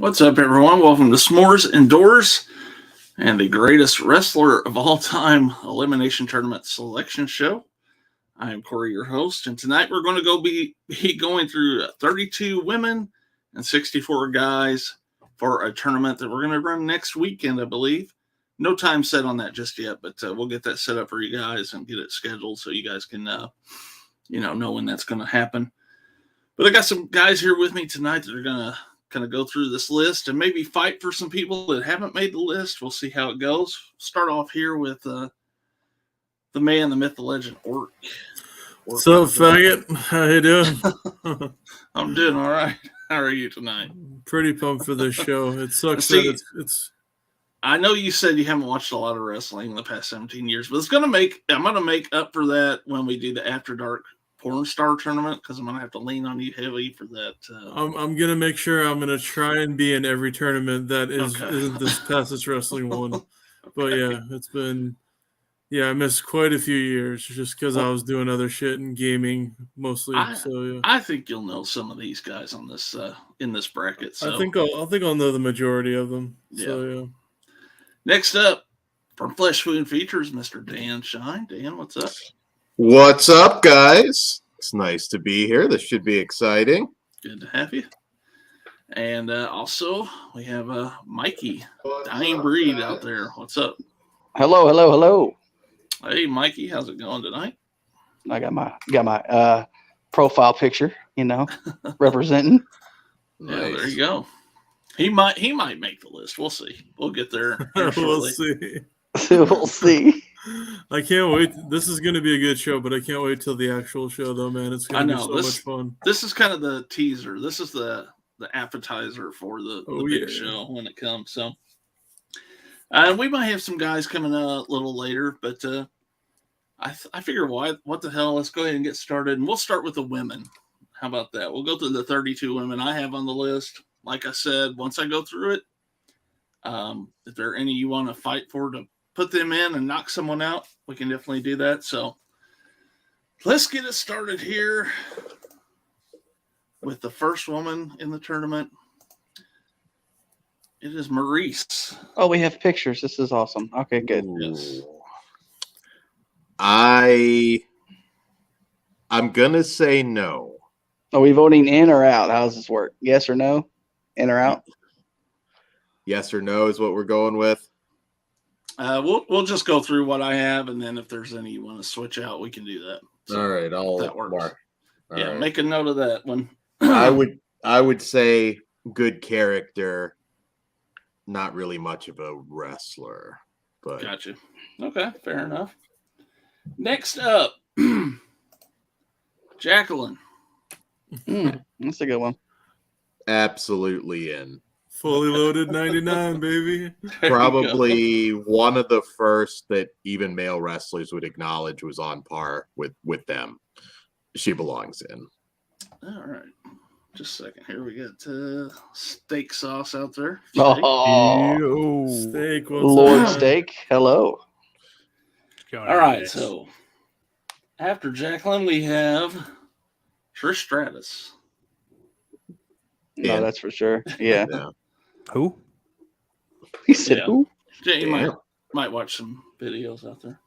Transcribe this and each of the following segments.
What's up, everyone? Welcome to Smores Indoors and the greatest wrestler of all time Elimination Tournament selection show. I am Corey, your host, and tonight we're going to be going through 32 women and 64 guys for a tournament that we're going to run next weekend, I believe. No time set on that just yet, but we'll get that set up for you guys and get it scheduled so you guys can, know when that's going to happen. But I got some guys here with me tonight that are going to kind of go through this list and maybe fight for some people that haven't made the list. We'll see how it goes. Start off here with the man, the myth, the legend, Orton. What's up, faggot? How you doing? I'm doing all right. How are you tonight? Pretty pumped for this show. It sucks that it's. I know you said you haven't watched a lot of wrestling in the past 17 years, but I'm going to make up for that when we do the After Dark Porn Star tournament, because I'm going to have to lean on you heavy for that. I'm going to make sure I'm going to try and be in every tournament that isn't this past this wrestling one. Okay. But yeah, it's been, I missed quite a few years just because I was doing other shit and gaming mostly. I think you'll know some of these guys on this in this bracket. So I think I'll know the majority of them. Yeah. So yeah. Next up, from Flesh Wound Features, Mr. Dan Shine. Dan, what's up? What's up, guys? It's nice to be here. This should be exciting. Good to have you. And also, we have Mikey, Dying Breed out there. What's up? Hello. Hey, Mikey, how's it going tonight? I got my profile picture, representing. Yeah, nice. There you go. He might make the list. We'll see. We'll get there. We'll see. We'll see. I can't wait. This is going to be a good show, but I can't wait till the actual show, though, man. It's going to be so much fun. This is kind of the teaser. This is the appetizer for the big show when it comes. So, we might have some guys coming a little later, but I figure what the hell? Let's go ahead and get started, and we'll start with the women. How about that? We'll go through the 32 women I have on the list. Like I said, once I go through it, if there are any you want to fight for to put them in and knock someone out, we can definitely do that. So let's get it started here with the first woman in the tournament. It is Maurice. Oh, we have pictures. This is awesome. Okay, good. Yes. I'm going to say no. Are we voting in or out? How does this work? Yes or no? In or out? Yes or no is what we're going with. We'll just go through what I have, and then if there's any you want to switch out, we can do that. So all right, that works. Mark. Right. Make a note of that one. I would say good character, not really much of a wrestler. But gotcha. Okay, fair enough. Next up, Jacqueline. That's a good one. Absolutely in. Fully loaded 99, baby. Probably one of the first that even male wrestlers would acknowledge was on par with them. She belongs in. All right. Just a second here. We got steak sauce out there. Steak. Oh, steak. Lord Steak. Hello. All right. So after Jacqueline, we have Trish Stratus. No, that's for sure. Yeah. Who? He said who? Yeah, you might watch some videos out there.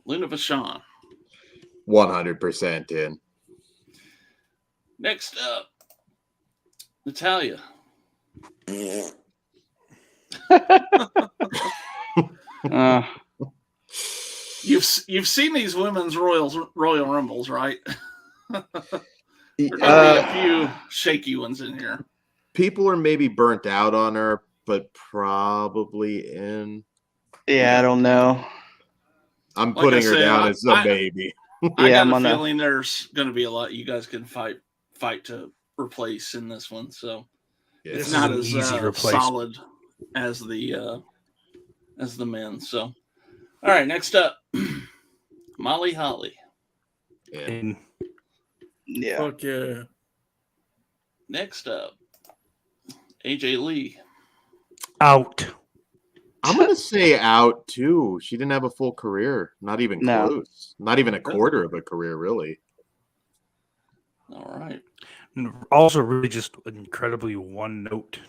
Luna Vachon. 100% in. Next up, Natalya. You've seen these women's Royal Rumbles, right? There's gonna be a few shaky ones in here. People are maybe burnt out on her, but probably in. Yeah, I don't know. I'm putting her down as a baby. I got a feeling there's going to be a lot you guys can fight to replace in this one. So it's not as solid as the men. So all right, next up, Molly Holly. Yeah. Fuck yeah. Next up, AJ Lee. Out. I'm going to say out, too. She didn't have a full career. Not even close. Not even a quarter of a career, really. All right. Also, really just incredibly one note.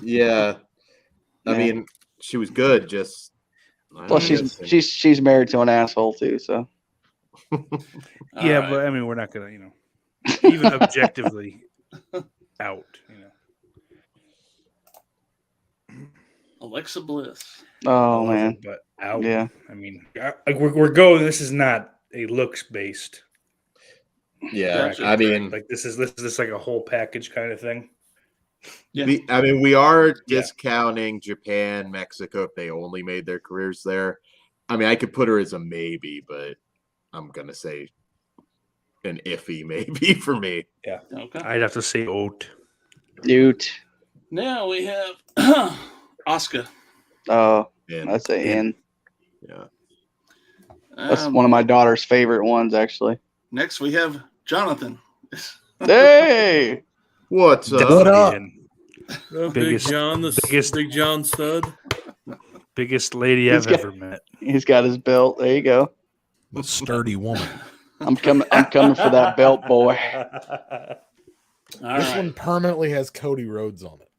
Yeah. I Yeah. mean, she was good. Just Plus, she's married to an asshole too. So Yeah, right. but I mean, we're not gonna, even objectively out. Alexa Bliss. I oh love her, man, but out. yeah. I mean, like we're going. This is not a looks based. Yeah, Gotcha. I mean, Like this is like a whole package kind of thing. Yeah. we are Yeah. discounting Japan, Mexico if they only made their careers there. I mean, I could put her as a maybe, but I'm gonna say an iffy maybe for me. Yeah. Okay. I'd have to say oat. Dude. Now we have Asuka. Oh, And I'd say in. yeah, That's one of my daughter's favorite ones, actually. Next we have Jonathan. Hey, what's up? What up? Big John stud. Biggest lady He's I've got- ever met. he's got his belt. There you go. A sturdy woman. I'm coming for that belt, boy. All This right. one permanently has Cody Rhodes on it.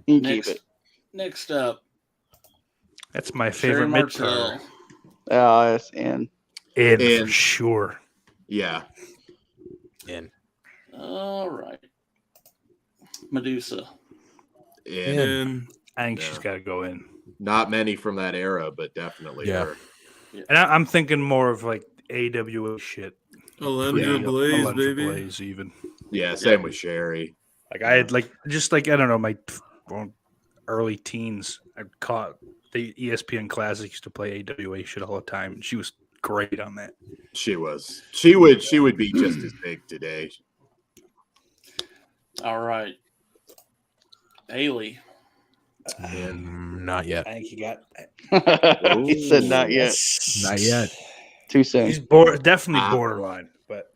You keep Next, it. next up, That's my Sherry favorite mid Martel. card. Oh, that's in. In for In. sure. Yeah, In. All right. Medusa. and And I think Yeah. she's got to go in. not many from that era, but definitely Yeah. her. And I'm thinking more of like AWA shit. Alundra Yeah. Blaze, Alundra baby. Blaze even. Yeah, same with Sherry. Like I had I don't know, my early teens. I caught the ESPN Classic used to play AWA shit all the time, and she was great on that. She would be just as big today. All right. Haley. Not yet. I think you got He said not yet. Not yet. Too soon. She's definitely borderline, but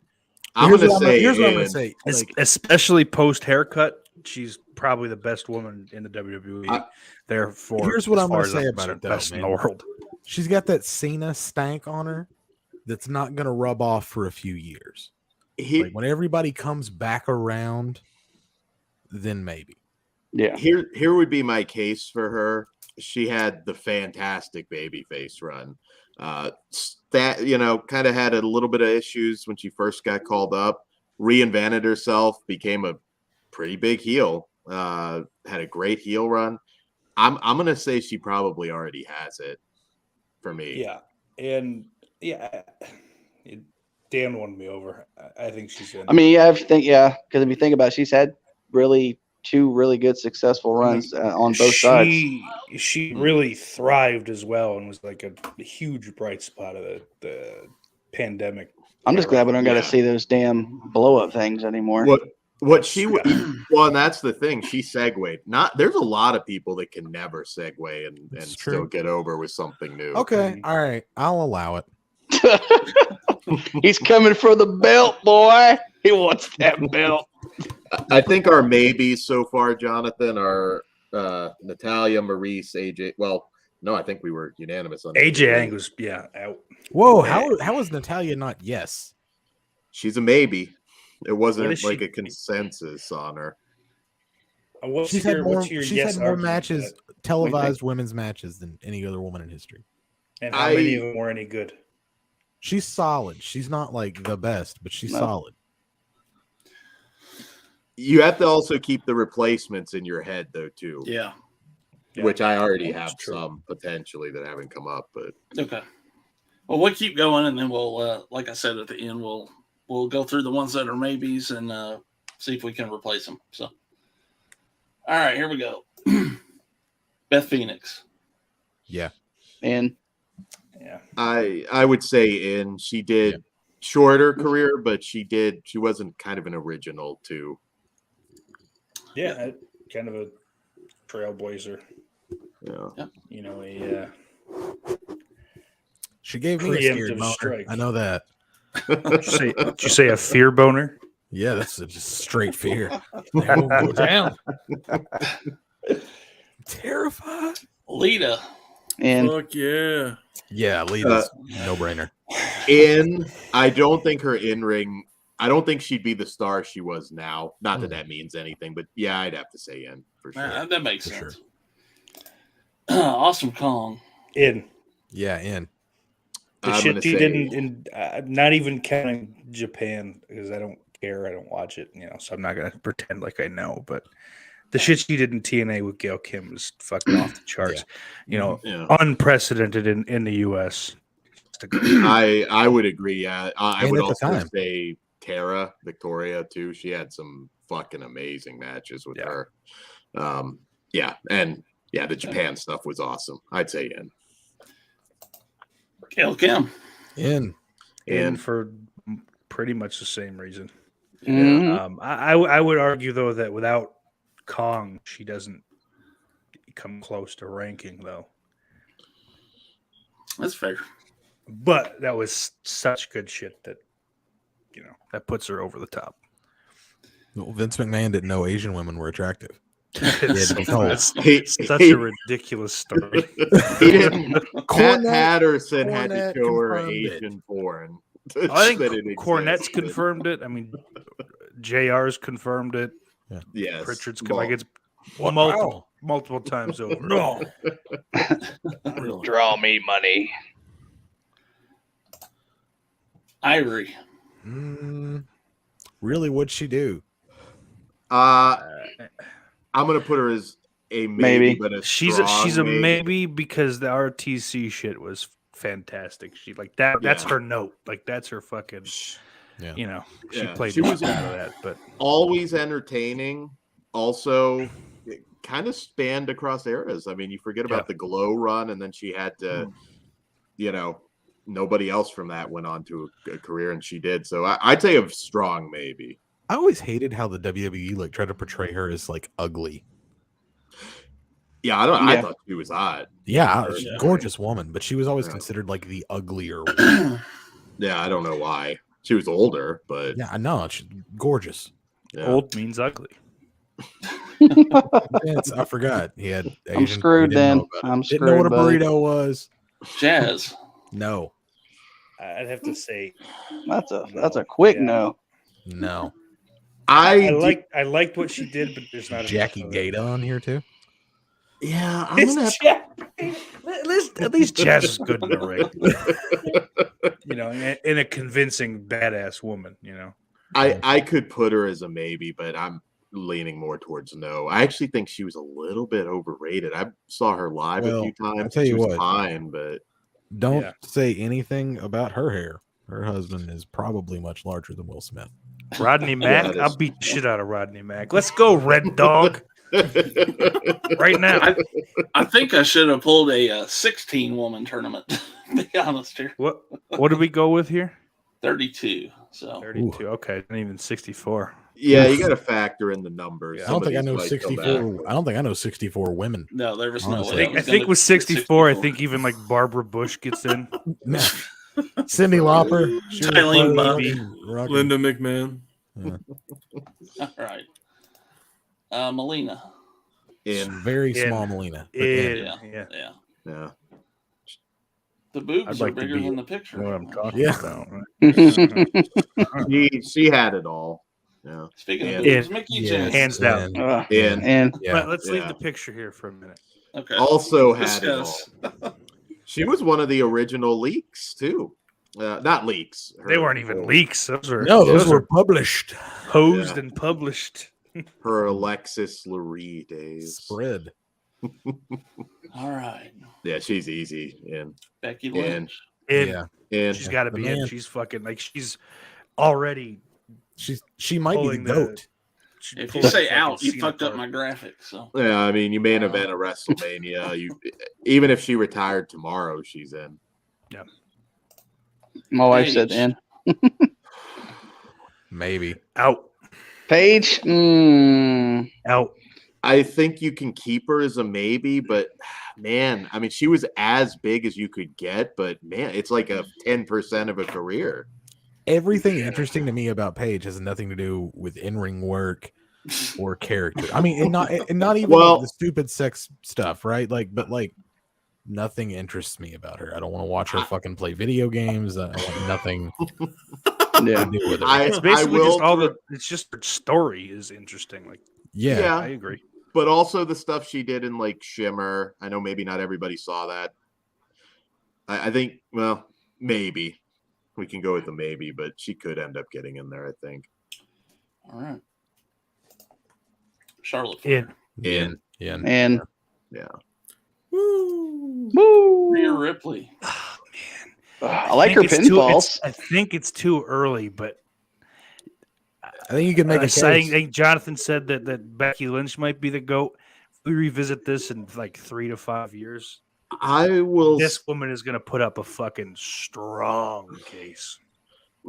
I'm Here's gonna what say. here's what I'm gonna in. say. Like, especially post haircut, she's probably the best woman in the WWE. Therefore, Here's what as I'm far gonna as say I'm about concerned, it, though, best in the man. world. she's got that Cena stank on her that's not gonna rub off for a few years. Like when everybody comes back around, then maybe. Yeah. Here would be my case for her. She had the fantastic babyface run. That kind of had a little bit of issues when she first got called up. Reinvented herself, became a pretty big heel. Had a great heel run. I'm gonna say she probably already has it for me. Yeah, and Dan won me over. I think she's in. I mean, because if you think about it, she's had two really good successful runs on both sides. She really thrived as well and was like a huge bright spot of the pandemic. I'm just glad we don't got to see those damn blow up things anymore. What she would well, and that's the thing. She segued. There's a lot of people that can never segue and still get over with something new. Okay, all right, I'll allow it. He's coming for the belt, boy. He wants that belt. I think our maybes so far, Jonathan, are Natalya, Maurice, AJ. Well, no, I think we were unanimous on AJ. I think was out. Whoa, how is Natalya not yes? She's a maybe. It wasn't What is like she- a consensus on her. She's had more argument matches, for that? televised women's matches than any other woman in history. And how many of them were any good? She's solid. She's not like the best, but she's solid. You have to also keep the replacements in your head, though, too. Yeah. Which I already have true. some potentially that haven't come up, but Okay. Well, we'll keep going, and then we'll, like I said at the end, we'll go through the ones that are maybes and see if we can replace them. So, all right, here we go. Beth Phoenix. Yeah. And Yeah. I would say she did shorter career, but she wasn't kind of an original too. Yeah, kind of a trailblazer. Yeah. She gave me a scared Preemptive boner. strike. I know that. Did you say a fear boner? Yeah, that's just straight fear. Go down. Terrified. Lita. And Fuck yeah. Yeah, Lita's no brainer. I don't think her in-ring, I don't think she'd be the star she was now. Not that that means anything, but yeah, I'd have to say in for sure. That makes For sense. Awesome Kong. In. Yeah, in. The I'm shit gonna she say- didn't, not even counting Japan, because I don't care. I don't watch it, so I'm not going to pretend like I know. But the shit she did in TNA with Gail Kim was fucking off the charts. Yeah. Unprecedented in the U.S. I would agree. Yeah, I And would at the also time. say Victoria too. She had some fucking amazing matches with her. The Japan stuff was awesome. I'd say in. Gail Kim. In. In for pretty much the same reason. Mhm. I would argue, though, that without Kong, she doesn't come close to ranking, though. That's fair. But that was such good shit that, that puts her over the top. Well, Vince McMahon didn't know Asian women were attractive. It's to be told. such a ridiculous story. He didn't. Pat Cornette- Patterson had to Cornette show her confirmed it. Asian porn. I think that it Cornette's existed. confirmed it. I mean, JR's confirmed it. Yes. Pritchard's Well, it's multiple times over. No. Draw me money. Ivory. Really, what'd she do? I'm gonna put her as a maybe, but a She's a maybe because the RTC shit was fantastic. She that's her note. Like that's her fucking she played she was out of that, but always entertaining. Also, it kind of spanned across eras. I mean, you forget about the Glow run, and then she had to, nobody else from that went on to a career, and she did. So I'd say a strong maybe. I always hated how the WWE tried to portray her as ugly. Yeah, I thought she was odd. Yeah, she's a gorgeous woman, but she was always considered the uglier one. Yeah, I don't know why. She was older, but yeah, I know she's gorgeous. Yeah. old means ugly. I forgot he had. Asian, I'm screwed then. I'm Didn't know what a screwed, buddy. burrito was. Jazz. No, I'd have to say That's a quick no. no. I liked what she did, but there's not Jackie enough of Gata on here too. Yeah, I'm gonna have at least Jazz is good in the ring. In a convincing badass woman. I could put her as a maybe, but I'm leaning more towards no. I actually think she was a little bit overrated. I saw her live a few times. I'll tell you she was what. fine, but Don't say anything about her hair. Her husband is probably much larger than Will Smith. Rodney Mack, I'll beat the shit out of Rodney Mack. Let's go, Red Dog. Right now. I think I should have pulled a 16-woman tournament, to be honest here. What did we go with here? 32. So 32. Okay, not even 64. Yeah, you got to factor in the numbers. I don't think I know 64. I don't think I know 64 women. No, there was no Honestly. way. I think with 64, I think even Barbara Bush gets in. No. Cindy Lauper, Eileen Buck. Linda McMahon. Yeah. All right. Melina. Very small Melina. But Yeah. Yeah. The boobs I'd like are to bigger be than the picture. You know what I'm talking Yeah. about. She had it all. Yeah. Speaking of And- boobs, Mickey Yeah. James. Hands down. And Yeah. Let's leave Yeah. the picture here for a minute. Okay. also had it all. Discuss. She was one of the original leaks too. Not leaks. They weren't even leaks. Those were those were published. posed Yeah. and published. Her Alexis Lurie days. Spread. All right. Yeah, she's easy. And Becky Lynch. And and she's got to be in. Man. She's fucking she's already. She might be Pulling the the- goat. If you say out, you fucked up my graphics. So yeah, I mean, you main event of WrestleMania. Even if she retired tomorrow, she's in. My wife said in. Maybe. Out. Paige. Out. I think you can keep her as a maybe, but man, I mean, she was as big as you could get, but man, it's like a 10% of a career. Everything interesting to me about Paige has nothing to do with in-ring work or character. I mean, and not even Well- the stupid sex stuff, right? But Nothing interests me about her. I don't want to watch her fucking play video games. I want nothing Yeah. to do with her. It's basically will just all the. It's just her story is interesting. Like, yeah. I agree. But also the stuff she did in like Shimmer. I know maybe not everybody saw that. I think, well, maybe we can go with the maybe, but she could end up getting in there, I think. All right. Charlotte. In. In. Yeah. And Yeah. woo. Rhea Ripley. Oh, man. I like her pinfalls. I think it's too early, but I think you can make a case. I think Jonathan said that Becky Lynch might be the GOAT. If we revisit this in like 3 to 5 years, I will. this woman is going to put up a fucking strong case.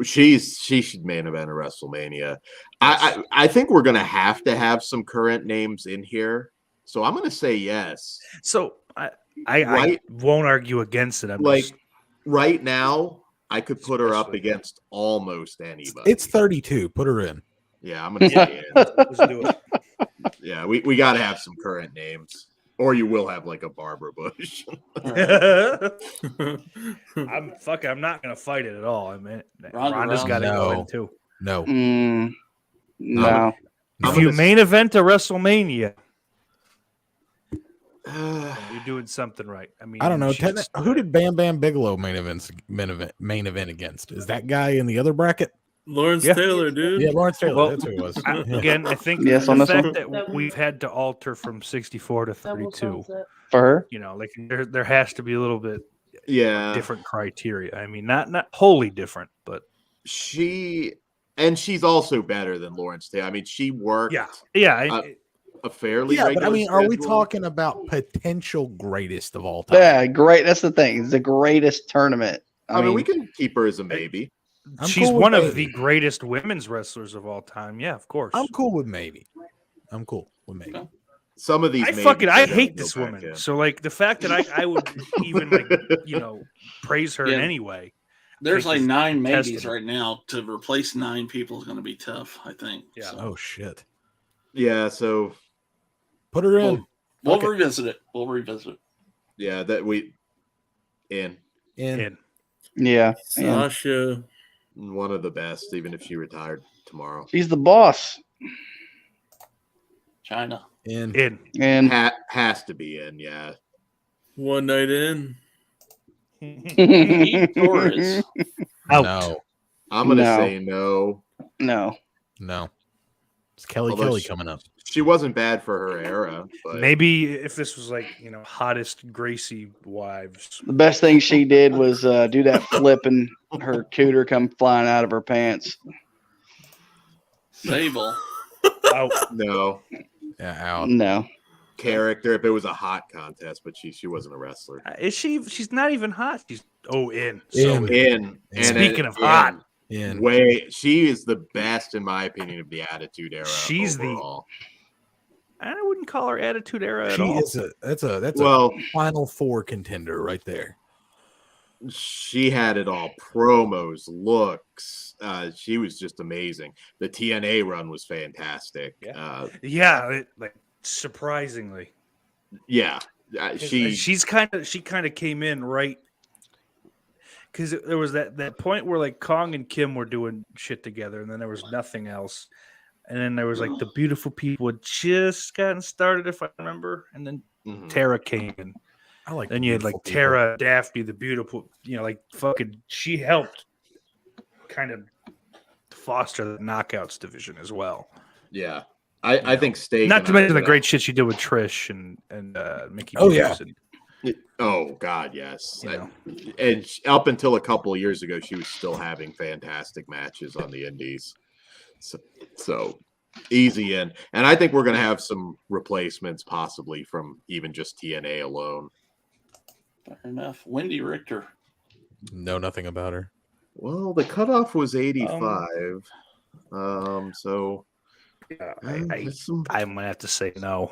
She should main event a WrestleMania. I think we're gonna have some current names in here, so I'm gonna say yes. So I won't argue against it. I'm Like just, right now, I could put her up against almost anybody. It's 32. Put her in. Yeah, I'm gonna say in. let's do it. Yeah, we got to have some current names, or you will have like a Barbara Bush. I'm not gonna fight it at all. I mean, Ronda Ronda's got to Rousey. go No. in too. No. No. If you main event a WrestleMania, Uh, you're doing something right. I mean, I don't know. she's- Who did Bam Bam Bigelow main event against? Is that guy in the other bracket? Lawrence Yeah. Taylor, dude. Yeah, Lawrence Taylor. Well, That's who it was. Again, I think Yes, the on this fact one. that we've had to alter from 64 to 32, For her? you know, like there has to be a little bit yeah, different criteria. I mean, not wholly different, but she's also better than Lawrence Taylor. I mean, she worked yeah. a fairly Yeah, but I regular mean, are we schedule. talking about potential greatest of all time? Yeah, great. That's the thing. It's the greatest tournament. I mean, we can keep her as a maybe. I'm She's cool with one of maybe. the greatest women's wrestlers of all time. Yeah, of course. I'm cool with maybe. I'm cool with maybe. Some of these, I maybes I gotta hate go this back woman. in. So like the fact that I would even like praise her in Yeah. any way. There's think like it's 9 maybes testament. right now. To replace 9 people is going to be tough, I think. Yeah. So Oh shit! Yeah, so Put her in. we'll Okay. revisit it. We'll revisit it. yeah, that we in In. Yeah. And Sasha. one of the best, even if she retired tomorrow. she's the boss. China. In. And Has to be in, yeah. One night in. Heath Torres. Out. No. I'm gonna No. say no. no. No. It's Kelly Although Kelly she- coming up. She wasn't bad for her era, but Maybe if this was like, hottest Gracie wives. The best thing she did was do that flip and her cooter come flying out of her pants. Sable. Out. no Yeah, out. No. character if it was a hot contest, but she wasn't a wrestler. Is she? She's not even hot. She's in. So In. In and Speaking of in. hot. In. She is the best in my opinion of the Attitude Era. She's overall. I wouldn't call her Attitude Era at She all. is that's a Well, Final Four contender right there. she had it all: promos, looks. She was just amazing. The TNA run was fantastic. Yeah, surprisingly. Yeah. She kind of came in right because there was that point where like Kong and Kim were doing shit together, and then there was nothing else, and then there was like the Beautiful People had just gotten started, if I remember, and then Mhm. Tara came in. I like. Then you had like Beautiful Tara, Daphne, the Beautiful, like fucking. She helped kind of foster the Knockouts division as well. Yeah. I think Steak. Not and to mention I- the great shit she did with Trish and Mickey. Oh, Mouse yeah. and, Oh God, yes. you know. And up until a couple of years ago, she was still having fantastic matches on the Indies. So easy in, and I think we're going to have some replacements, possibly from even just TNA alone. Fair enough. Wendy Richter. Know nothing about her. Well, the cutoff was 85. So there's some, I'm gonna have to say no.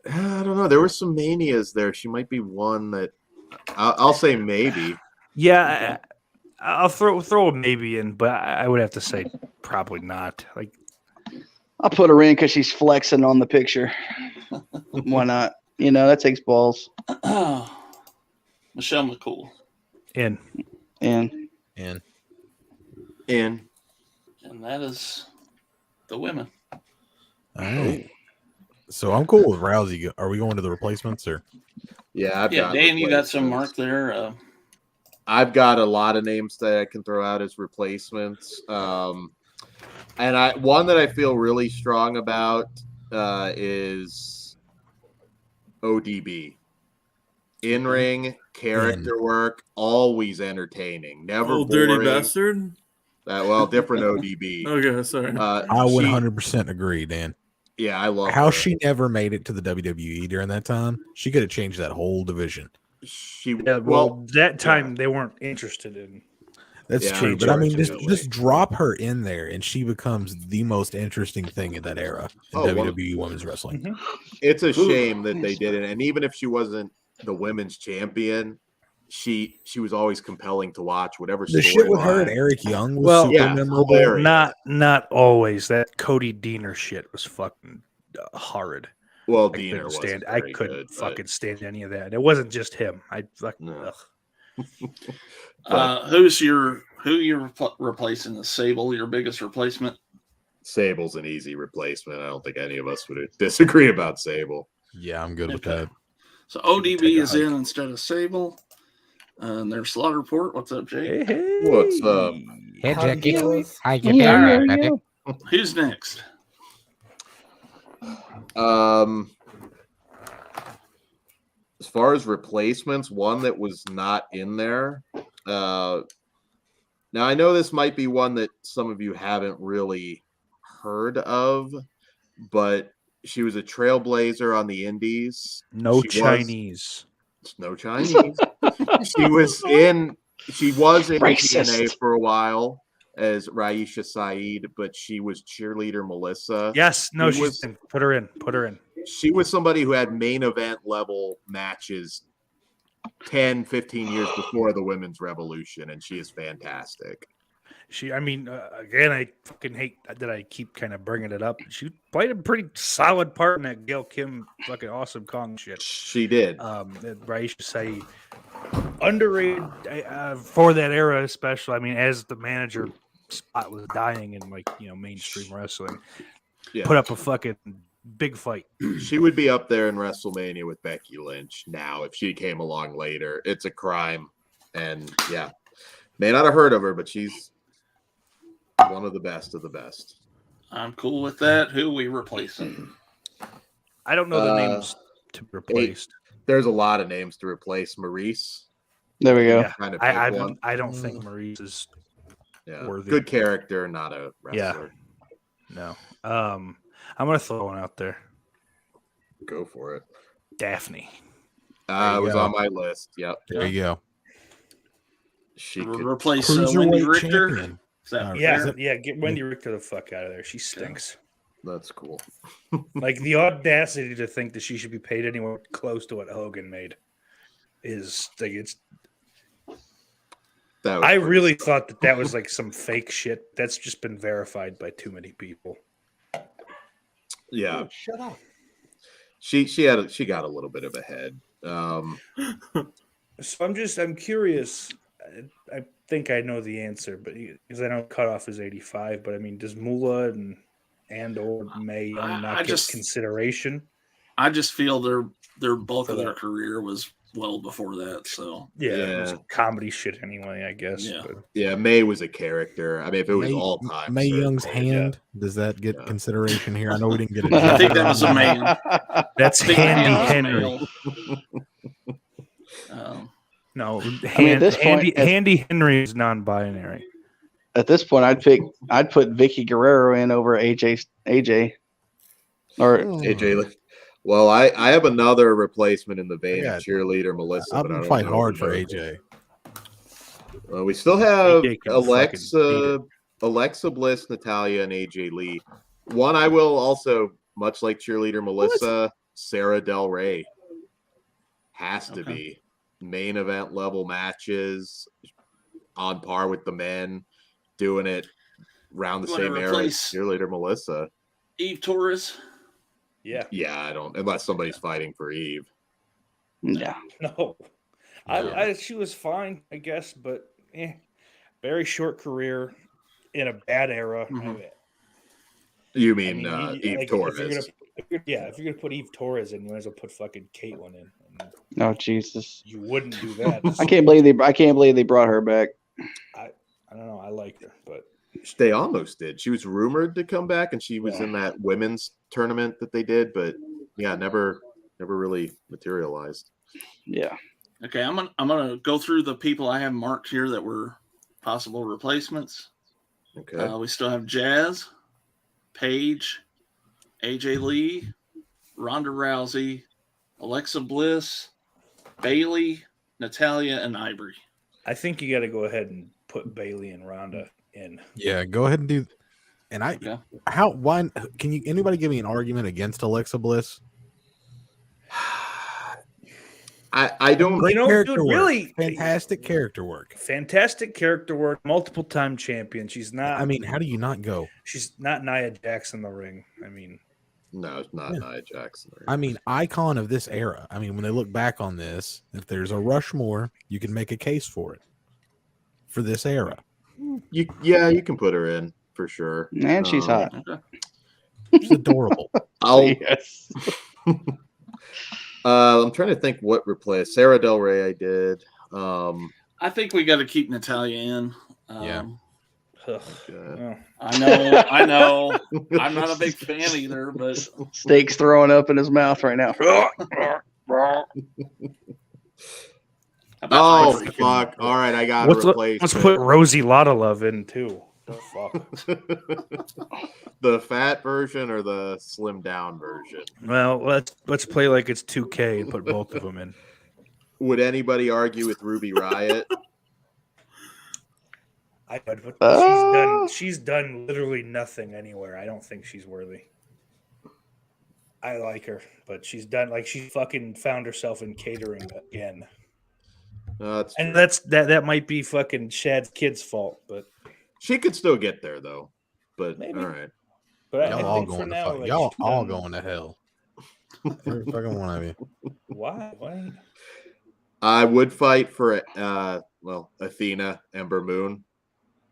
I don't know. There were some manias there. She might be one that I'll say maybe. Yeah, I'll throw a maybe in, but I would have to say probably not. Like, I'll put her in because she's flexing on the picture. Why not? That takes balls. Michelle McCool. In. And In. And that is the women. All right. So I'm cool with Rousey. Are we going to the replacements or? Yeah, Dan, you got some mark there. I've got a lot of names that I can throw out as replacements. And one that I feel really strong about is ODB. In-ring, character work, always entertaining. Never Old boring. dirty bastard. Different ODB. Okay, sorry. I would 100% agree, Dan. Yeah, I love how her. she never made it to the WWE during that time. She could have changed that whole division. That time they weren't interested in. That's true, but I mean, just drop her in there, and she becomes the most interesting thing in that era in WWE women's wrestling. Mm-hmm. It's a shame that they didn't, and even if she wasn't the women's champion, she was always compelling to watch. Whatever the shit with her and Eric Young was super memorable. Hilarious. Not always. That Cody Deaner shit was fucking horrid. Well, Deaner wasn't I couldn't fucking stand any of that. It wasn't just him. I fucking. Who you're replacing? The Sable, your biggest replacement? Sable's an easy replacement. I don't think any of us would disagree about Sable. Yeah, I'm good with that. So ODB is in instead of Sable. And there's Slaughterport. What's up, Jake? Hey. What's up? Hey, Jackie. Hi, Who's next? As far as replacements, one that was not in there. Now I know this might be one that some of you haven't really heard of, but she was a trailblazer on the Indies. No Chinese. She was in TNA for a while as Raisha Saeed, but she was cheerleader Melissa. Yes, no, put her in. She was somebody who had main event level matches 10, 15 years before the women's revolution, and she is fantastic. Again, I fucking hate that I keep kind of bringing it up. She played a pretty solid part in that Gail Kim fucking awesome Kong shit. She did. Raisha Saeed, underrated for that era, especially. I mean, as the manager spot was dying in mainstream wrestling, put up a fucking big fight. She would be up there in WrestleMania with Becky Lynch now if she came along later. It's a crime. And may not have heard of her, but she's one of the best of the best. I'm cool with that. Who are we replacing? I don't know the names to replace. There's a lot of names to replace. Maurice. There we go. Yeah, I don't think Maurice is worthy. Good character, not a wrestler. No. I'm going to throw one out there. Go for it. Daphne. It was on my list. Yep. There you go. She could replace Wendy Richter. Get Wendy Richter the fuck out of there. She stinks. That's cool. Like the audacity to think that she should be paid anywhere close to what Hogan made is like it's. I really thought that was like some fake shit. That's just been verified by too many people. Yeah. Oh, shut up. She got a little bit of a head. So I'm curious. I think I know the answer, but because I know cutoff is 85, but I mean, does Moolah and or Mae Young not get consideration? I just feel their bulk of their career was well before that. So it was comedy shit anyway, I guess. Yeah, Mae was a character. I mean, if it was all time, Mae Young's hand, does that get consideration here? I know we didn't get it. I think that was a man. That's Handy Henry. No, Handy Henry is non-binary. At this point, I'd put Vicky Guerrero in over AJ or AJ. Well, I have another replacement in the vein of cheerleader Melissa. I'm gonna fight hard for AJ. We still have Alexa Bliss, Natalya, and AJ Lee. One I will also, much like cheerleader Melissa, Sarah Del Rey has to be main event level matches on par with the men, doing it around the same era as cheerleader Melissa. Eve Torres. Yeah, I don't, unless somebody's fighting for Eve. Yeah. No. She was fine, I guess, but very short career in a bad era. Mhm. You mean Eve Torres? If you're gonna put Eve Torres in, you might as well put fucking Caitlyn in. Oh Jesus! You wouldn't do that. I can't believe they brought her back. I don't know. I like her, but they almost did. She was rumored to come back, and she was in that women's tournament that they did, but never really materialized. Yeah. Okay, I'm gonna go through the people I have marked here that were possible replacements. Okay. We still have Jazz, Paige, AJ Lee, Ronda Rousey, Alexa Bliss, Bailey, Natalya, and Ivory. I think you got to go ahead and put Bailey and Ronda in. Yeah, go ahead and do. And why can anybody give me an argument against Alexa Bliss? I don't. Great character work. Really fantastic character work. Fantastic character work. Multiple time champion. She's not. I mean, how do you not go? She's not Nia Jax in the ring. I mean, no, it's not Nia Jax. I mean, icon of this era. I mean, when they look back on this, if there's a Rushmore, you can make a case for it for this era. You can put her in for sure. And she's hot. She's adorable. Yes. I'm trying to think what replaced Sarah Del Rey. I did. I think we got to keep Natalya in. Yeah. I know. I'm not a big fan either, but Steak's throwing up in his mouth right now. Oh fuck! All right, I got to replace. Let's put Rosie Love in too. Oh, fuck. The fat version or the slim down version? Well, let's play like it's 2K and put both of them in. Would anybody argue with Ruby Riot? I would, but she's done literally nothing anywhere. I don't think she's worthy. I like her, but she's fucking found herself in catering again. That might be fucking Shad's kid's fault, but she could still get there though. But maybe. All right, but y'all all going to fuck. Y'all all going to hell. Every fucking one of you. Why? I would fight for Athena, Ember Moon.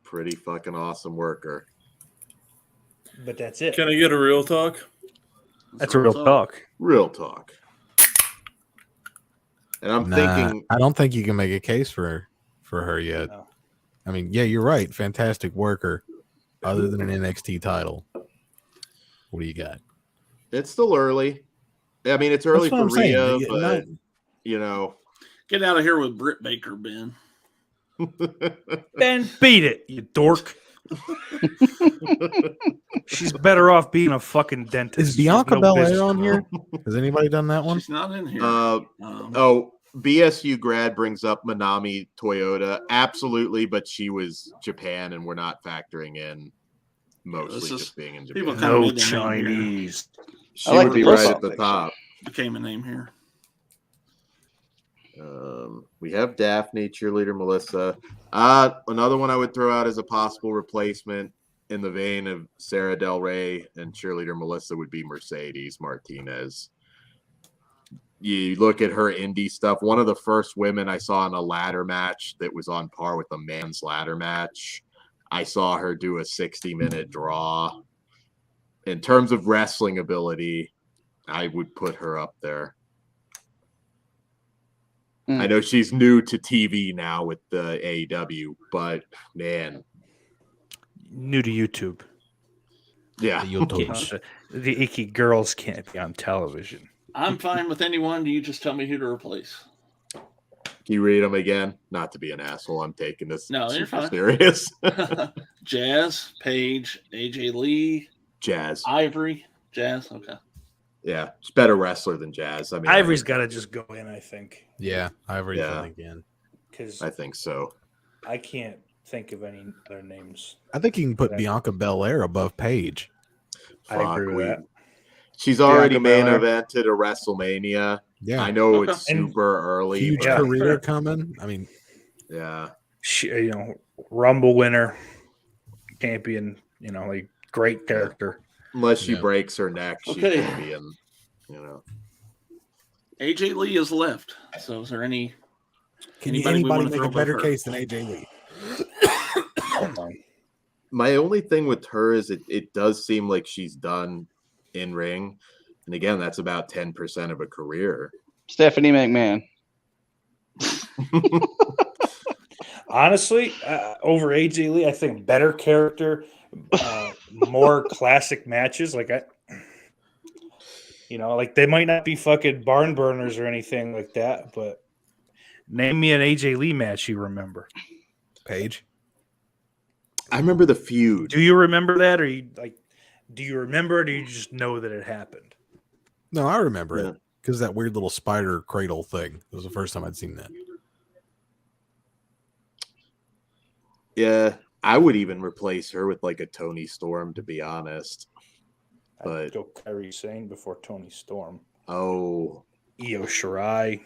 Pretty fucking awesome worker. But that's it. Can I get a real talk? That's a real talk. Real talk. And I'm thinking, I don't think you can make a case for her yet. No. I mean, yeah, you're right. Fantastic worker. Other than an NXT title, what do you got? It's still early. I mean, it's early for Rhea, but get out of here with Britt Baker, Ben. Ben, beat it, you dork. She's better off being a fucking dentist. Is Bianca Belair on here? Has anybody done that one? She's not in here. BSU grad brings up Manami Toyota. Absolutely, but she was Japan, and we're not factoring in mostly just being in Japan. No Chinese. She would be right at the top. Became a name here. We have Daphne, cheerleader Melissa. Another one I would throw out as a possible replacement in the vein of Sarah Del Rey and cheerleader Melissa would be Mercedes Martinez. You look at her indie stuff. One of the first women I saw in a ladder match that was on par with a man's ladder match. I saw her do a 60-minute draw. In terms of wrestling ability, I would put her up there. I know she's new to TV now with the AEW, but man. New to YouTube. Yeah. The icky girls can't be on television. I'm fine with anyone. You just tell me who to replace. Can you read them again? Not to be an asshole. I'm taking this super serious. Jazz, Paige, AJ Lee. Jazz. Ivory. Jazz. Okay. Yeah, she's a better wrestler than Jazz. I mean, Ivory's got to just go in, I think. Yeah, Ivory's again. Because I think so. I can't think of any other names. I think you can put Bianca Belair above Paige. I agree with that. She's already main evented a WrestleMania. Yeah, I know it's super early. Huge career coming. I mean, yeah, she, Rumble winner, champion. Like great character. Unless she breaks her neck, she can be in. AJ Lee is left. So is there any? Can anybody anybody we make wanna a throw better above her? case than AJ Lee? My only thing with her is it does seem like she's done in ring. And again, that's about 10% of a career. Stephanie McMahon. Honestly, over AJ Lee, I think better character, more classic matches. Like like they might not be fucking barn burners or anything like that, but name me an AJ Lee match you remember. Paige. I remember the feud. Do you remember that, or do you remember it, or you just know that it happened? No, I remember it because that weird little spider cradle thing. It was the first time I'd seen that. Yeah, I would even replace her with like a Tony Storm, to be honest. But I'd go Kairi Sane before Tony Storm. Oh, Io Shirai.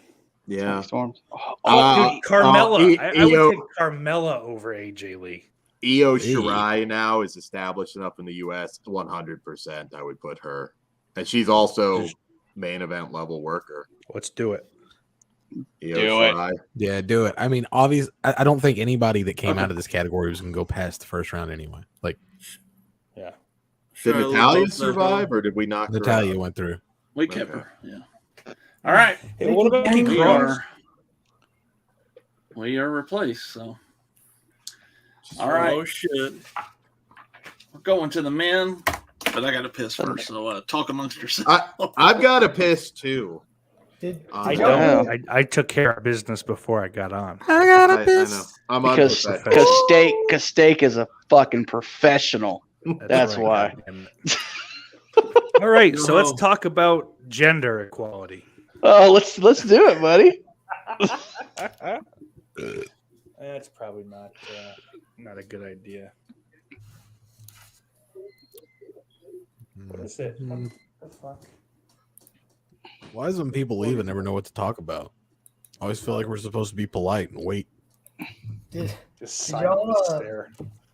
Yeah. Storm. Dude, Carmella. I would take Carmella over AJ Lee. Io Shirai now is established enough in the U.S. 100%. I would put her, and she's also main event level worker. Let's do it. Io Shirai. Yeah, do it. I mean, obviously, I don't think anybody that came out of this category was going to go past the first round anyway. Like, yeah. Did Natalya survive, or did we knock her Natalya out? went through. We kept her. Yeah. All right. Hey, what about Becky Lynch? We are replaced. So. All right. Oh shit. We're going to the men, but I got to piss first. So talk amongst yourselves. I've got to piss too. I took care of business before I got on. I gotta I piss. know. I'm because Steak is a fucking professional. That's why. All right, so let's talk about gender equality. Oh, let's do it, buddy. That's probably not a good idea. What is it? What the fuck? Why is when people leave and never know what to talk about? I always feel like we're supposed to be polite and wait. Did y'all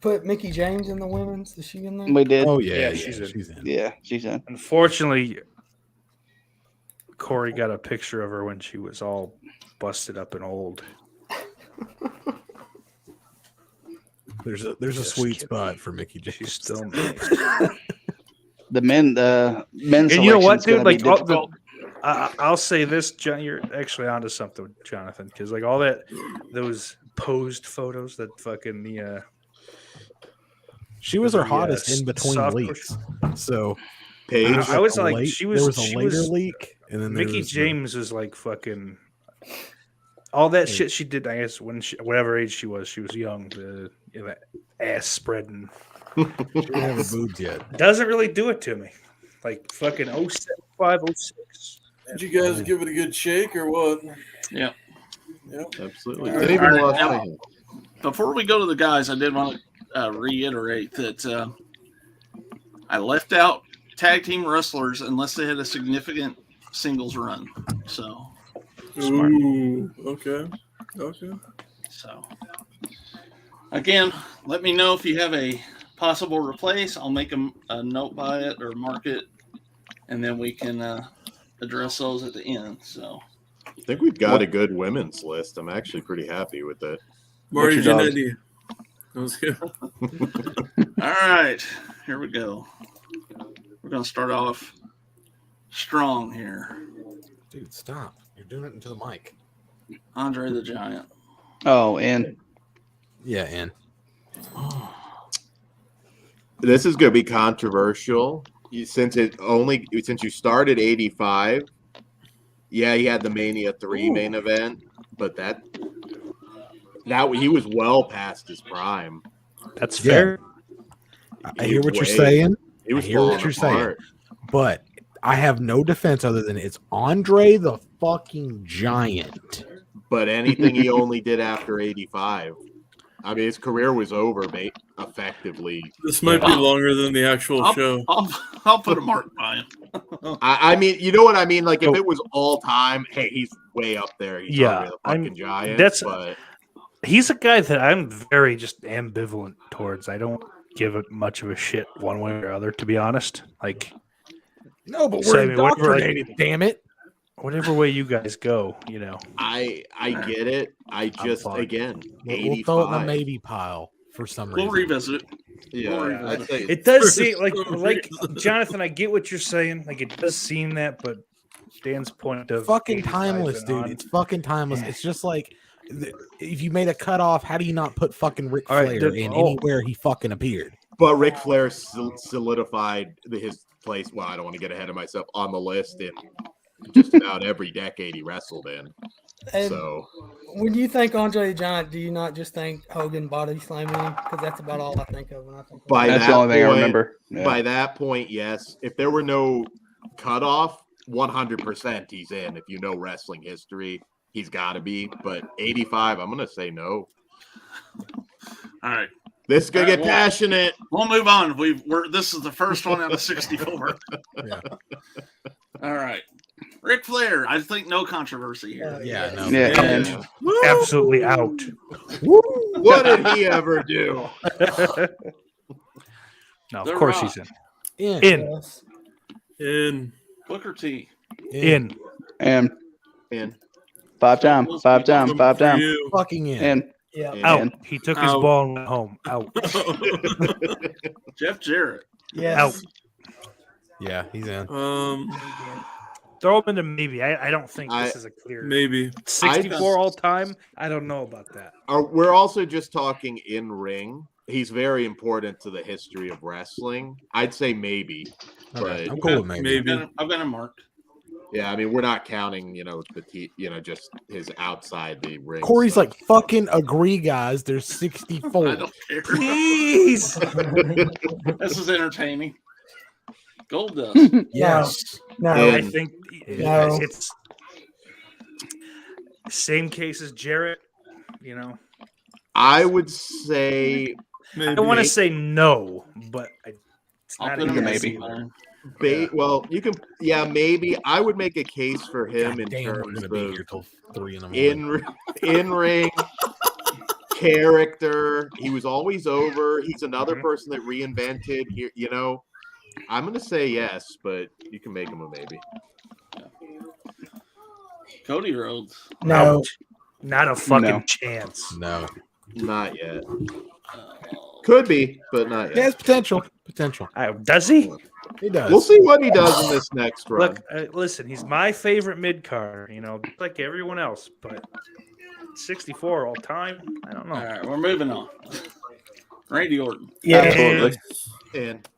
put Mickey James in the women's? Is she in there? We did. Oh yeah, she's in. Yeah, she's in. Unfortunately, Corey got a picture of her when she was all busted up and old. There's a sweet spot for Mickey James. She's still the men's. And you know what, dude? Like, I'll say this, John. You're actually onto something, Jonathan, because like all those posed photos that fucking the. She was her hottest in between leaks. So Paige. I was like, she was. There was she a later was, leak, and then Mickey James was like fucking. All that shit she did, I guess, when whatever age she was young. The ass spreading. She didn't have her boobs yet. Doesn't really do it to me. Like fucking 07, 06. Did you guys give it a good shake or what? Yeah. Yep. Absolutely. All Didn't even right, lost now, my hand. before we go to the guys, I did want to reiterate that I left out tag team wrestlers unless they had a significant singles run. So, Ooh, okay. So, again, let me know if you have a possible replace. I'll make a note by it or mark it, and then we can address those at the end. So, I think we've got a good women's list. I'm actually pretty happy with it. Marty What's your dog's? Jannetty. That was good. all right, here we go. We're going to start off strong here. Dude, stop! You're doing it into the mic. Andre the Giant. Oh, and Yeah, and This is going to be controversial. Since you started 85, yeah, he had the Mania 3 main event, but that he was well past his prime. That's fair. I hear what you're saying. He was I hear what you're saying. But I have no defense other than it's Andre the fucking Giant. But anything he only did after 85, I mean, his career was over, mate, effectively. This might be longer than the actual show. I'll put a mark by him. I mean, you know what I mean? Like, if it was all time, hey, he's way up there. He's Yeah, the fucking Giant. But He's a guy that I'm very just ambivalent towards. I don't give it much of a shit one way or other, to be honest. Like, No, but So, we're I mean, whatever, indoctrinated, damn it. Whatever way you guys go, you know. I get it. I just fine. again, We'll throw it in the 85. maybe pile for some We'll reason. revisit it. Yeah, I'd say It does For seem like some like reason. Jonathan. I get what you're saying. Like it does seem that, but Dan's point of Fucking 85 timeless, and dude. on- It's fucking timeless. It's just like if you made a cutoff, how do you not put fucking Ric All right, Flair then- in oh. anywhere he fucking appeared? But Ric Flair solidified his place. Well, I don't want to get ahead of myself on the list in just about every decade he wrestled in. And So when you think Andre the Giant, do you not just think Hogan body slamming him? Because that's about all I think of when I think of by That's that the only thing I point- remember. Yeah. By that point, yes. If there were no cutoff, 100% he's in. If you know wrestling history, he's got to be. But 85, I'm going to say no. All right. This could get Well, passionate. We'll move on. This is the first one out of 64. Yeah. All right. Ric Flair. I think no controversy here. Yeah, no. Yeah, Yeah. and absolutely out. What did he ever do? No, The of course Rock. he's in. In. In. Yes. In Booker T. In. and In. five time. for you. Fucking in. And Yeah. In. Out. And- He took his Out. ball and went home. Out. Jeff Jarrett. Yes. Out. Yeah, he's in. Throw him into maybe. I don't think this is a clear. Maybe 64 all time. I don't know about that. We're also just talking in ring. He's very important to the history of wrestling. I'd say maybe, Okay, but I'm cool with maybe. I've got him marked. yeah, I mean we're not counting, petite, just his outside the ring. Corey's stuff. like, fucking agree, guys. There's I 64. don't care. Please. This is entertaining. Gold Dust. Yes. No. And- I think No. it's same case as Jarrett. I would say maybe. I don't want to say no, but it's I'll not put a him in yes maybe. either. well, you can, maybe I would make a case for him in Damn, we're terms gonna be of here till 3 in the morning. in ring character. He was always over. He's another Mhm. person that reinvented here. I'm gonna say yes, but you can make him a maybe. Cody Rhodes. No. Out. Not a fucking No. chance. No. Not yet. Oh, Could be, but not He yet. has potential. Potential. Does he? He does. We'll see what he does in this next run. Look, listen, he's my favorite mid card, like everyone else, but 64 all time? I don't know. all right, we're moving on. Randy Orton. Yeah. absolutely. And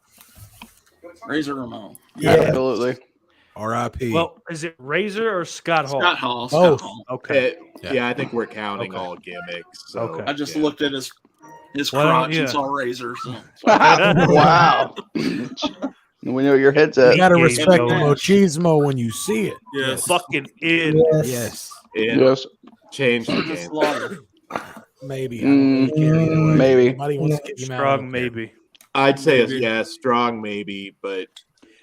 Razor Ramon. Yeah. Absolutely. R.I.P. Well, is it Razor or Scott Hall? Scott Hall. Both. Scott Hall. Okay. yeah, I think we're counting Okay. all gimmicks. So, Okay. I just yeah. looked at his Why don't- crotch yeah. and saw Razor. So. Wow. We know where your head's you at. gotta Yeah, respect you the know. machismo when you see it. Yes. Fucking in. Yes. Yes. And Yes. change the Just game. Lawler. Maybe. I don't really care either way. Maybe. Anybody wants to get you mad, I Strong don't care. maybe. I'd say Maybe. strong maybe, but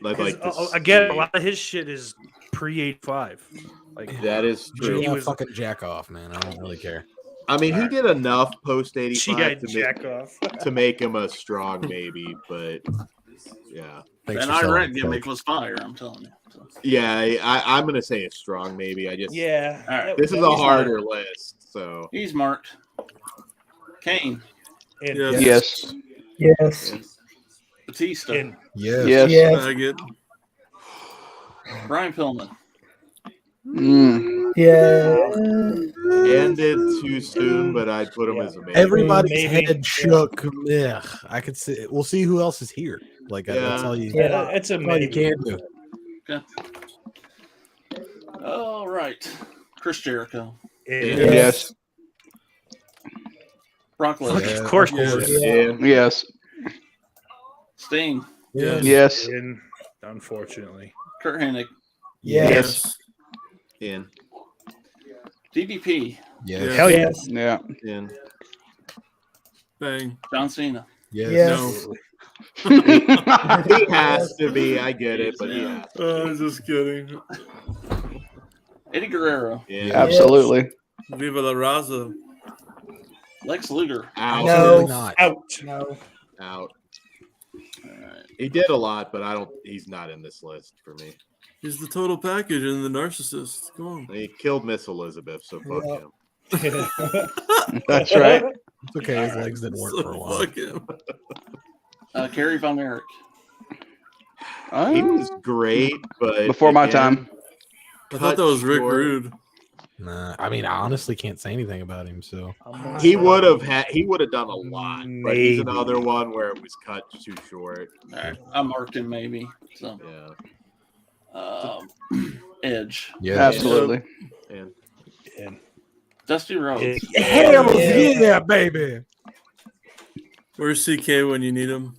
I'd like to Again, a see- lot of his shit is pre 85. Like that is true. He Yeah, was- fucking jack off, man. I don't really care. I mean, he did enough post she 85 had to jack off. make him a strong maybe, but yeah. Thanks That for selling Iraq it, gimmick Coach. was fire, I'm telling you. So. Yeah, I'm going to say it's strong maybe. I just Yeah. All right. This is a harder list, so He's marked. Kane. In. Yes. Yes. Yes. Batista. In. Yes. Yes. Yes. I get. Brian Pillman. Yeah. ended too soon, but I'd put him Yeah. as a maybe. Everybody's Maybe. head shook. Ugh, I could see. We'll see who else is here. Like that's Yeah. all you. Yeah, it's a That's all you maybe. can do. All right. Chris Jericho. In. Yeah. Yes. Brock Lesnar. Yeah. Of course. Yes. And Yes. Sting. Yes. Yes. In. Unfortunately. Kurt Hennig. Yes. in, DDP. Yes. Hell yeah. Yes. Yeah. in. Bang. John Cena. Yes. Yes. He has to be. I get it, but yeah. I'm just kidding. Eddie Guerrero. In. Absolutely. Viva la Raza. Lex Luger. Out. No. Absolutely not. Out. No. Out. All right. He did a lot, but he's not in this list for me. He's the total package and the narcissist. Come on. He killed Miss Elizabeth, so fuck him. That's right. It's okay. His legs didn't work for a while. Fuck him. Kerry Von Erich. He was great, but Before my time. I thought that was Rick short. Rude. Nah, I mean, I honestly can't say anything about him. So He would have done a lot, but he's Maybe. another one where it was cut too short. All right, I marked him maybe. So Yeah. Edge. yeah, Absolutely. And Dusty Rhodes. hell yeah, baby. Where's CK when you need him?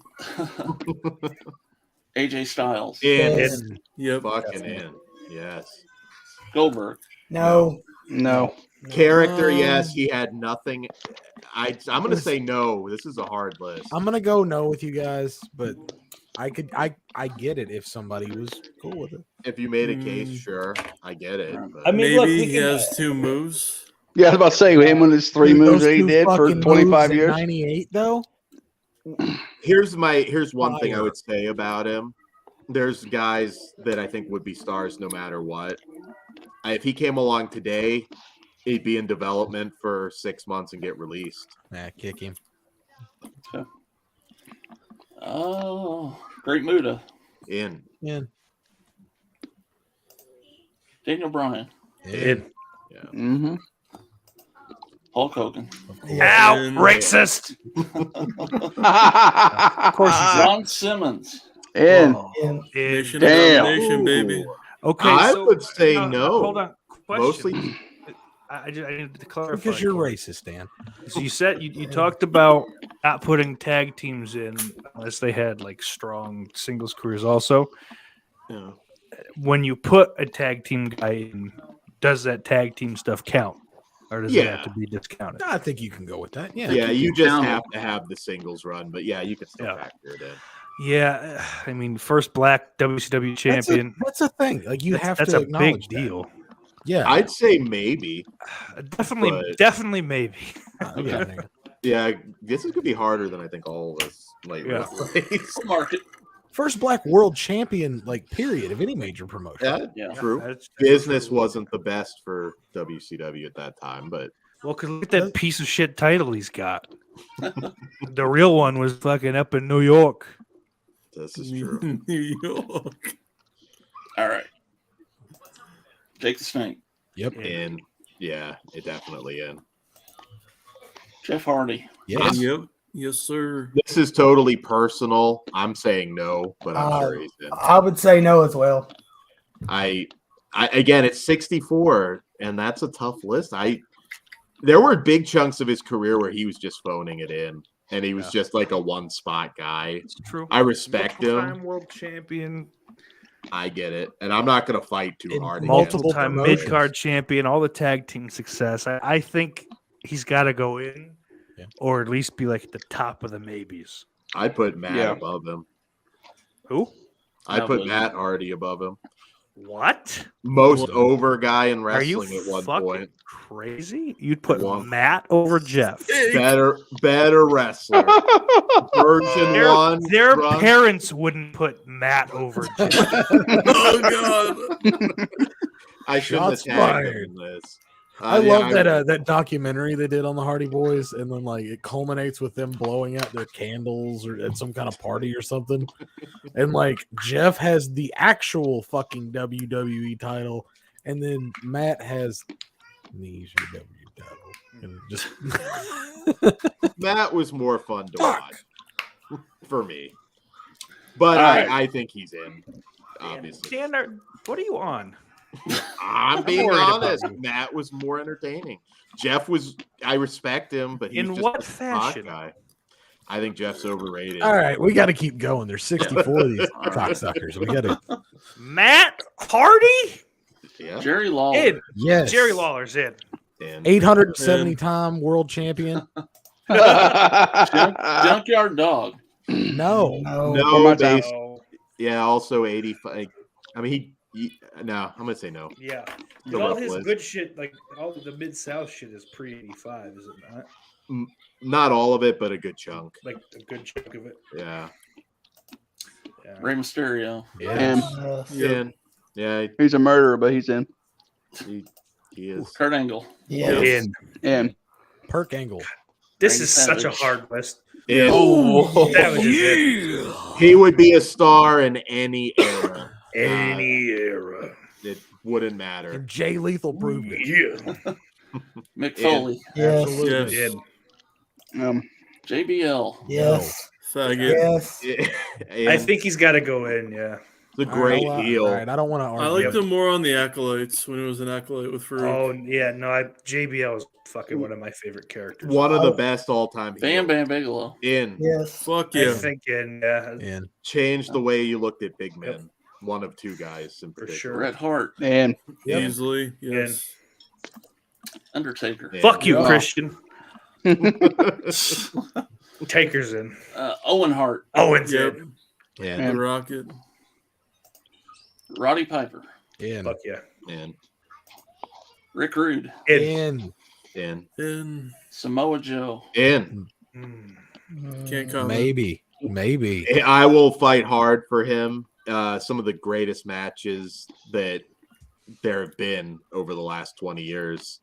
AJ Styles. Yep. fucking in. Yes. Goldberg. No. No. Character, yes, he had nothing. I'm gonna say no. This is a hard list. I'm gonna go no with you guys, but I get it if somebody was cool with it. If you made a case, sure, I get it. But I mean, Maybe look, we he can, has 2 moves. Yeah, I was about to say him with his 3 moves Those that he 2 did for fucking 25 moves in years. 98 though. here's one thing I Fire. would say about him. There's guys that I think would be stars no matter what. If he came along today, he'd be in development for 6 months and get released. Nah, kick him. Oh, Great Muta. In. Yeah. Daniel Bryan. Yeah. Mm-hmm. Hulk Hogan. Out, And- racist. Of course he's John Simmons. In. Nation Damn. domination, baby. Okay, I so, would say no. Hold on. Question. Mostly, I need to clarify. Because you're Corey. racist, Dan. So you said you talked about not putting tag teams in unless they had like strong singles careers. Also, yeah. when you put a tag team guy in, does that tag team stuff count, or does it have Yeah. to be discounted? I think you can go with that. Yeah. Yeah, you just count have to have the singles run, but yeah, you can still Yeah. factor it in. Yeah, I mean, first black WCW champion. That's a thing. Like you have That's to a acknowledge big deal. That. Yeah. I'd say maybe. Definitely, maybe. Yeah. Yeah, this is gonna be harder than I think all of us might Yeah. realize. Market. First black world champion, like period, of any major promotion. Yeah, Yeah. true. That's Business true. wasn't the best for WCW at that time, but Well, because look at that piece of shit title he's got. The real one was fucking up in New York. this is true. New York. All right. Jake the Snake. Yep. And yeah, it definitely in. Jeff Hardy. Yes. Yep. Yes, sir. This is totally personal. I'm saying no, but I'm sure he's in. I would say no as well. I again, it's 64, and that's a tough list. There were big chunks of his career where he was just phoning it in, and he was just like a one-spot guy. It's true. I respect him. Multiple-time world champion, I get it, and I'm not gonna fight too In hard. multiple multiple-time promotions. mid-card champion, all the tag team success. I think he's got to go in, or at least be like at the top of the maybes. I put Matt Yeah. above him. Who? I put Probably. Matt Hardy above him. What? Most over guy in Are you wrestling at one fucking point. crazy? You'd put One. Matt over Jeff. Better wrestler. Version one. Their run. parents wouldn't put Matt over Jeff. Oh God. I shouldn't have Shots tagged fired. him in this. I Yeah, love that documentary they did on the Hardy Boys, and then like it culminates with them blowing out their candles or at some kind of party or something. And like Jeff has the actual fucking WWE title, and then Matt has the ECW title. And just Matt was more fun to watch for me. But All right. I think he's in, obviously. Dan, what are you on? I'm being worried about honest. you. Matt was more entertaining. Jeff was, I respect him, but he's In just what a spot fashion? guy. I think Jeff's overrated. all right, we got to keep going. There's 64 of these cocksuckers. We got to Matt Hardy? Yeah. Jerry Lawler. In. yes, Jerry Lawler's in. And 870 time world champion. Junkyard Dog. No, No. no, my base, Oh, yeah, also 85. I mean, no, I'm going to say no. yeah. The All rough his list. good shit, like all the Mid South shit, is pre 85, is it not? Not all of it, but a good chunk. Like a good chunk of it. Yeah. Yeah. Rey Mysterio. yes. Uh, Yep. And Yeah, He's a murderer, but he's in. he is. Kurt Angle. Yes. And Perk Angle. This Randy is such a Savage. hard list. Yeah. That was just it. He would be a star in any era. Any era. It wouldn't matter. And Jay Lethal proved it. Yeah. Mick Foley. Yes. Yes. In. JBL. Yes. Faggot. Yes. I think he's got to go in. Yeah. It's a great heel. All right, I don't want to I argue. liked him more on the acolytes when he was an acolyte with Farouk. Oh yeah. No. JBL is fucking one of my favorite characters. One of the best all-time Bam Bam Bigelow. in. Yes. Fuck I yeah. think in. Yeah. And Changed the way you looked at big men. One of two guys in For particular. sure. Bret Hart. and Easily. Yes. Undertaker. Yeah. Fuck you, Yeah. Christian. Taker's in. Owen Hart. Owens Yep. in. Yeah. The Rocket. Roddy Piper. in. Fuck yeah. And Rick Rude. In. And Samoa Joe. And Mm. can't comment. Maybe. I will fight hard for him. Some of the greatest matches that there have been over the last 20 years.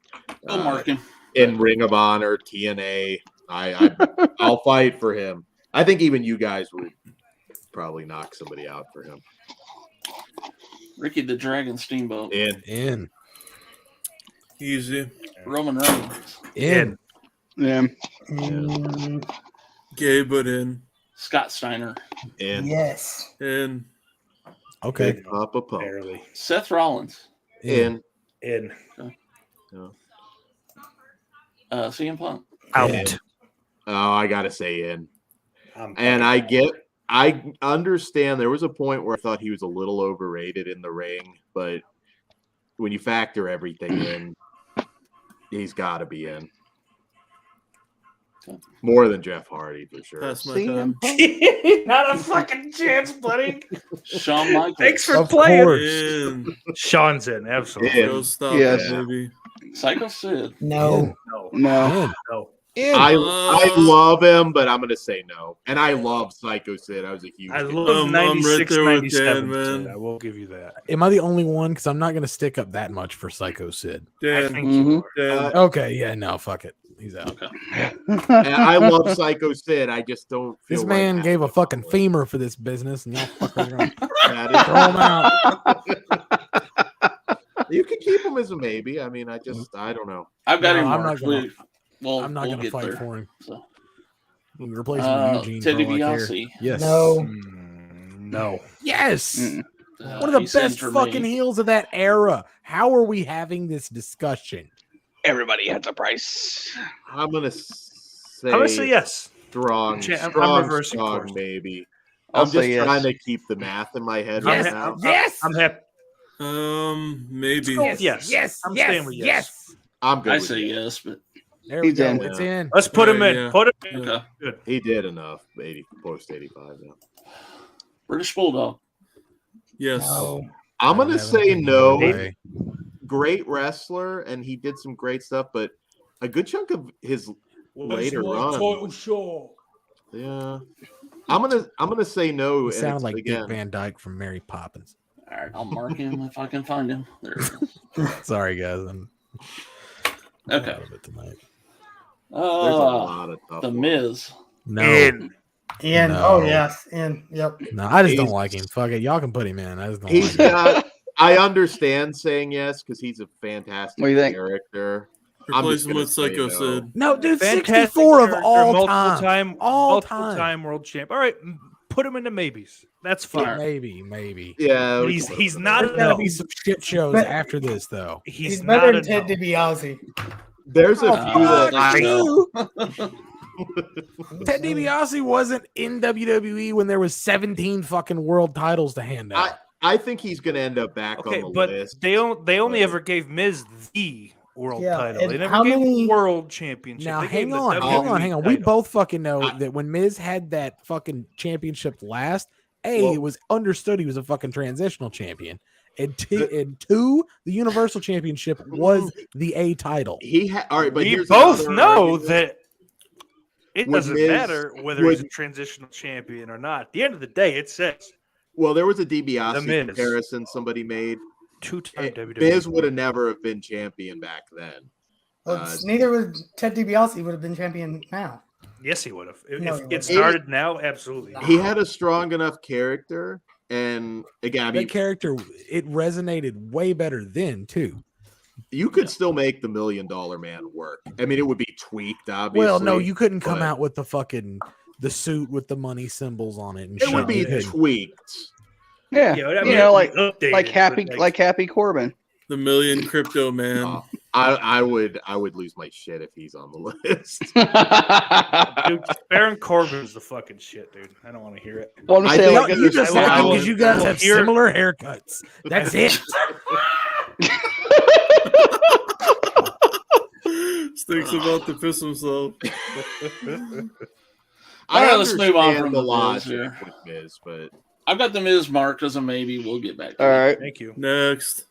I'll mark him. In Ring of Honor, TNA. I'll fight for him. I think even you guys would probably knock somebody out for him. Ricky the Dragon Steamboat. In. Easy. Roman Reigns. In. yeah. Gay, but in. Scott Steiner. And Yes. And Okay. Big Papa Pump. Barely. Seth Rollins. In. In. CM Punk. Out. Oh, I gotta say in. I'm And I understand there was a point where I thought he was a little overrated in the ring, but when you factor everything in, he's got to be in. More than Jeff Hardy for sure. that's my time. Not a fucking chance, buddy. Shawn Michaels. Thanks for Of playing. course. In. Sean's in. Absolutely. Yeah. Go stop Yes. it, baby. Psycho Sid. No. No. No. In. No. In. I love him, but I'm gonna say no. And I love Psycho Sid. I was a huge I fan. love I'm right 96, there with 97. Dan, man. Sid. I will give you that. Am I the only one? Because I'm not going to stick up that much for Psycho Sid. I Dan. think you Mhm. are. Dan. Okay. Yeah. No. Fuck it. He's out. Okay. And I love Psycho Sid. I just don't feel This like man having gave a him fucking on the femur for this business, and y'all fuckers are going to list. That is- throw him out. You can keep him as a maybe. I mean, I don't know. I've got No, him I'm marked. not gonna- I'm not going to get fight there. for him. So. You can replace him with Eugene. Teddy for all I care. DiBiase. Yes. No. No. Yes. Mm. One of the He's in best for fucking me. heels of that era. How are we having this discussion? Everybody has a price. I'm gonna say. I'm gonna say yes. Strong, I'm strong, reversing strong, course. maybe. I'll I'm just say yes. trying to keep the math in my head Yes. right now. Yes. I'm happy. Maybe. Yes. Yes. I'm yes, staying with yes. I'm good. I with say it. yes, but There we He's go. in. It's in. Let's put him Right, in. yeah. Put him in. okay. Good. He did enough. Post 85 now. British Bulldog. Yes. No. I'm I gonna haven't say been no. that way. Great wrestler, and he did some great stuff, but a good chunk of his later run. Yeah. I'm gonna say no. He and sounded it's, like again, Dick Van Dyke from Mary Poppins. All right, I'll mark him if I can find him. There. Sorry, guys. I'm Okay. out of it tonight. there's a lot of tough The ones. Miz. No, In. In. No. Oh yes. In. Yep. no, I just don't He's- like him. Fuck it, y'all can put him in. I just don't He's like him. got. I understand saying yes because he's a fantastic What do you think? character. I'm Replace just him gonna with say Psycho no. Sid. No, dude, Fantastic 64 of character, all multiple time. All multiple time. time world champ. All right, put him into maybes. That's fine. Maybe. Yeah, But we he's can he's put him not There's a gotta no. be some shit shows But- after this, though. He's better not than a Ted no. DiBiase. There's a Oh, few that I know. Ted DiBiase wasn't in WWE when there was 17 fucking world titles to hand out. I think he's going to end up back Okay, on the but list. they only but- ever gave Miz the world Yeah, title. and They never how gave him many- world championship. Now, They hang gave him on, the hang on. WWE We title. both fucking know that when Miz had that fucking championship last, Well- it was understood he was a fucking transitional champion. And two, the Universal Championship was the A title. All right, but We here's both another know argument. that it Would doesn't Miz- matter whether he's a transitional champion or not. At the end of the day, it says Well, there was a The DiBiase Miz. comparison somebody made. Two-time WWE. Miz would have never have been champion back then. Well, neither would Ted DiBiase would have been champion now. Yes, he would have. If No, he it wouldn't. started now, absolutely. He had a strong enough character, and again, I mean, That character, it resonated way better then too. you could still make the $1 Million Man work. I mean, it would be tweaked, obviously. Well, no, you couldn't come but- out with the suit with the money symbols on it and It shit. would be You couldn't. tweaked. Yeah, Yeah, I you mean, know, it'd be updated, like Happy, but, like Happy Corbin. The million crypto man. I would lose my shit if he's on the list. Dude, Baron Corbin's the fucking shit, dude. I don't want to hear it. Well, I'm I saying, think like, You just I like will- because you guys I will have hear- similar haircuts. That's it. Stinks about to piss himself. All right, let's move on understand from the the Miz logic here. with Miz, but I've got the Miz marked as a maybe. We'll get back to all right. Thank you. Next.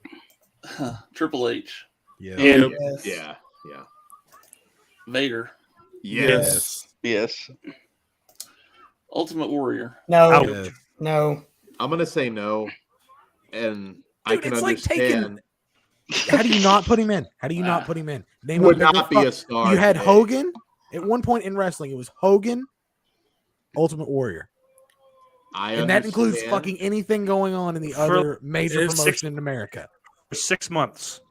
it. Triple H, Yeah. Yep. Yes. yeah. Vader, Yes. Yes. Ultimate Warrior. No, Out. Yeah. no. I'm gonna say no, and I Dude, can it's like understand. How do you not put him in? How do you not put him in? Name Would a bigger not be fuck- a star. You had today. Hogan at one point in wrestling. It was Hogan, Ultimate Warrior, and that includes understand. fucking anything going on in the For- other major if six- promotion in America. For 6 months.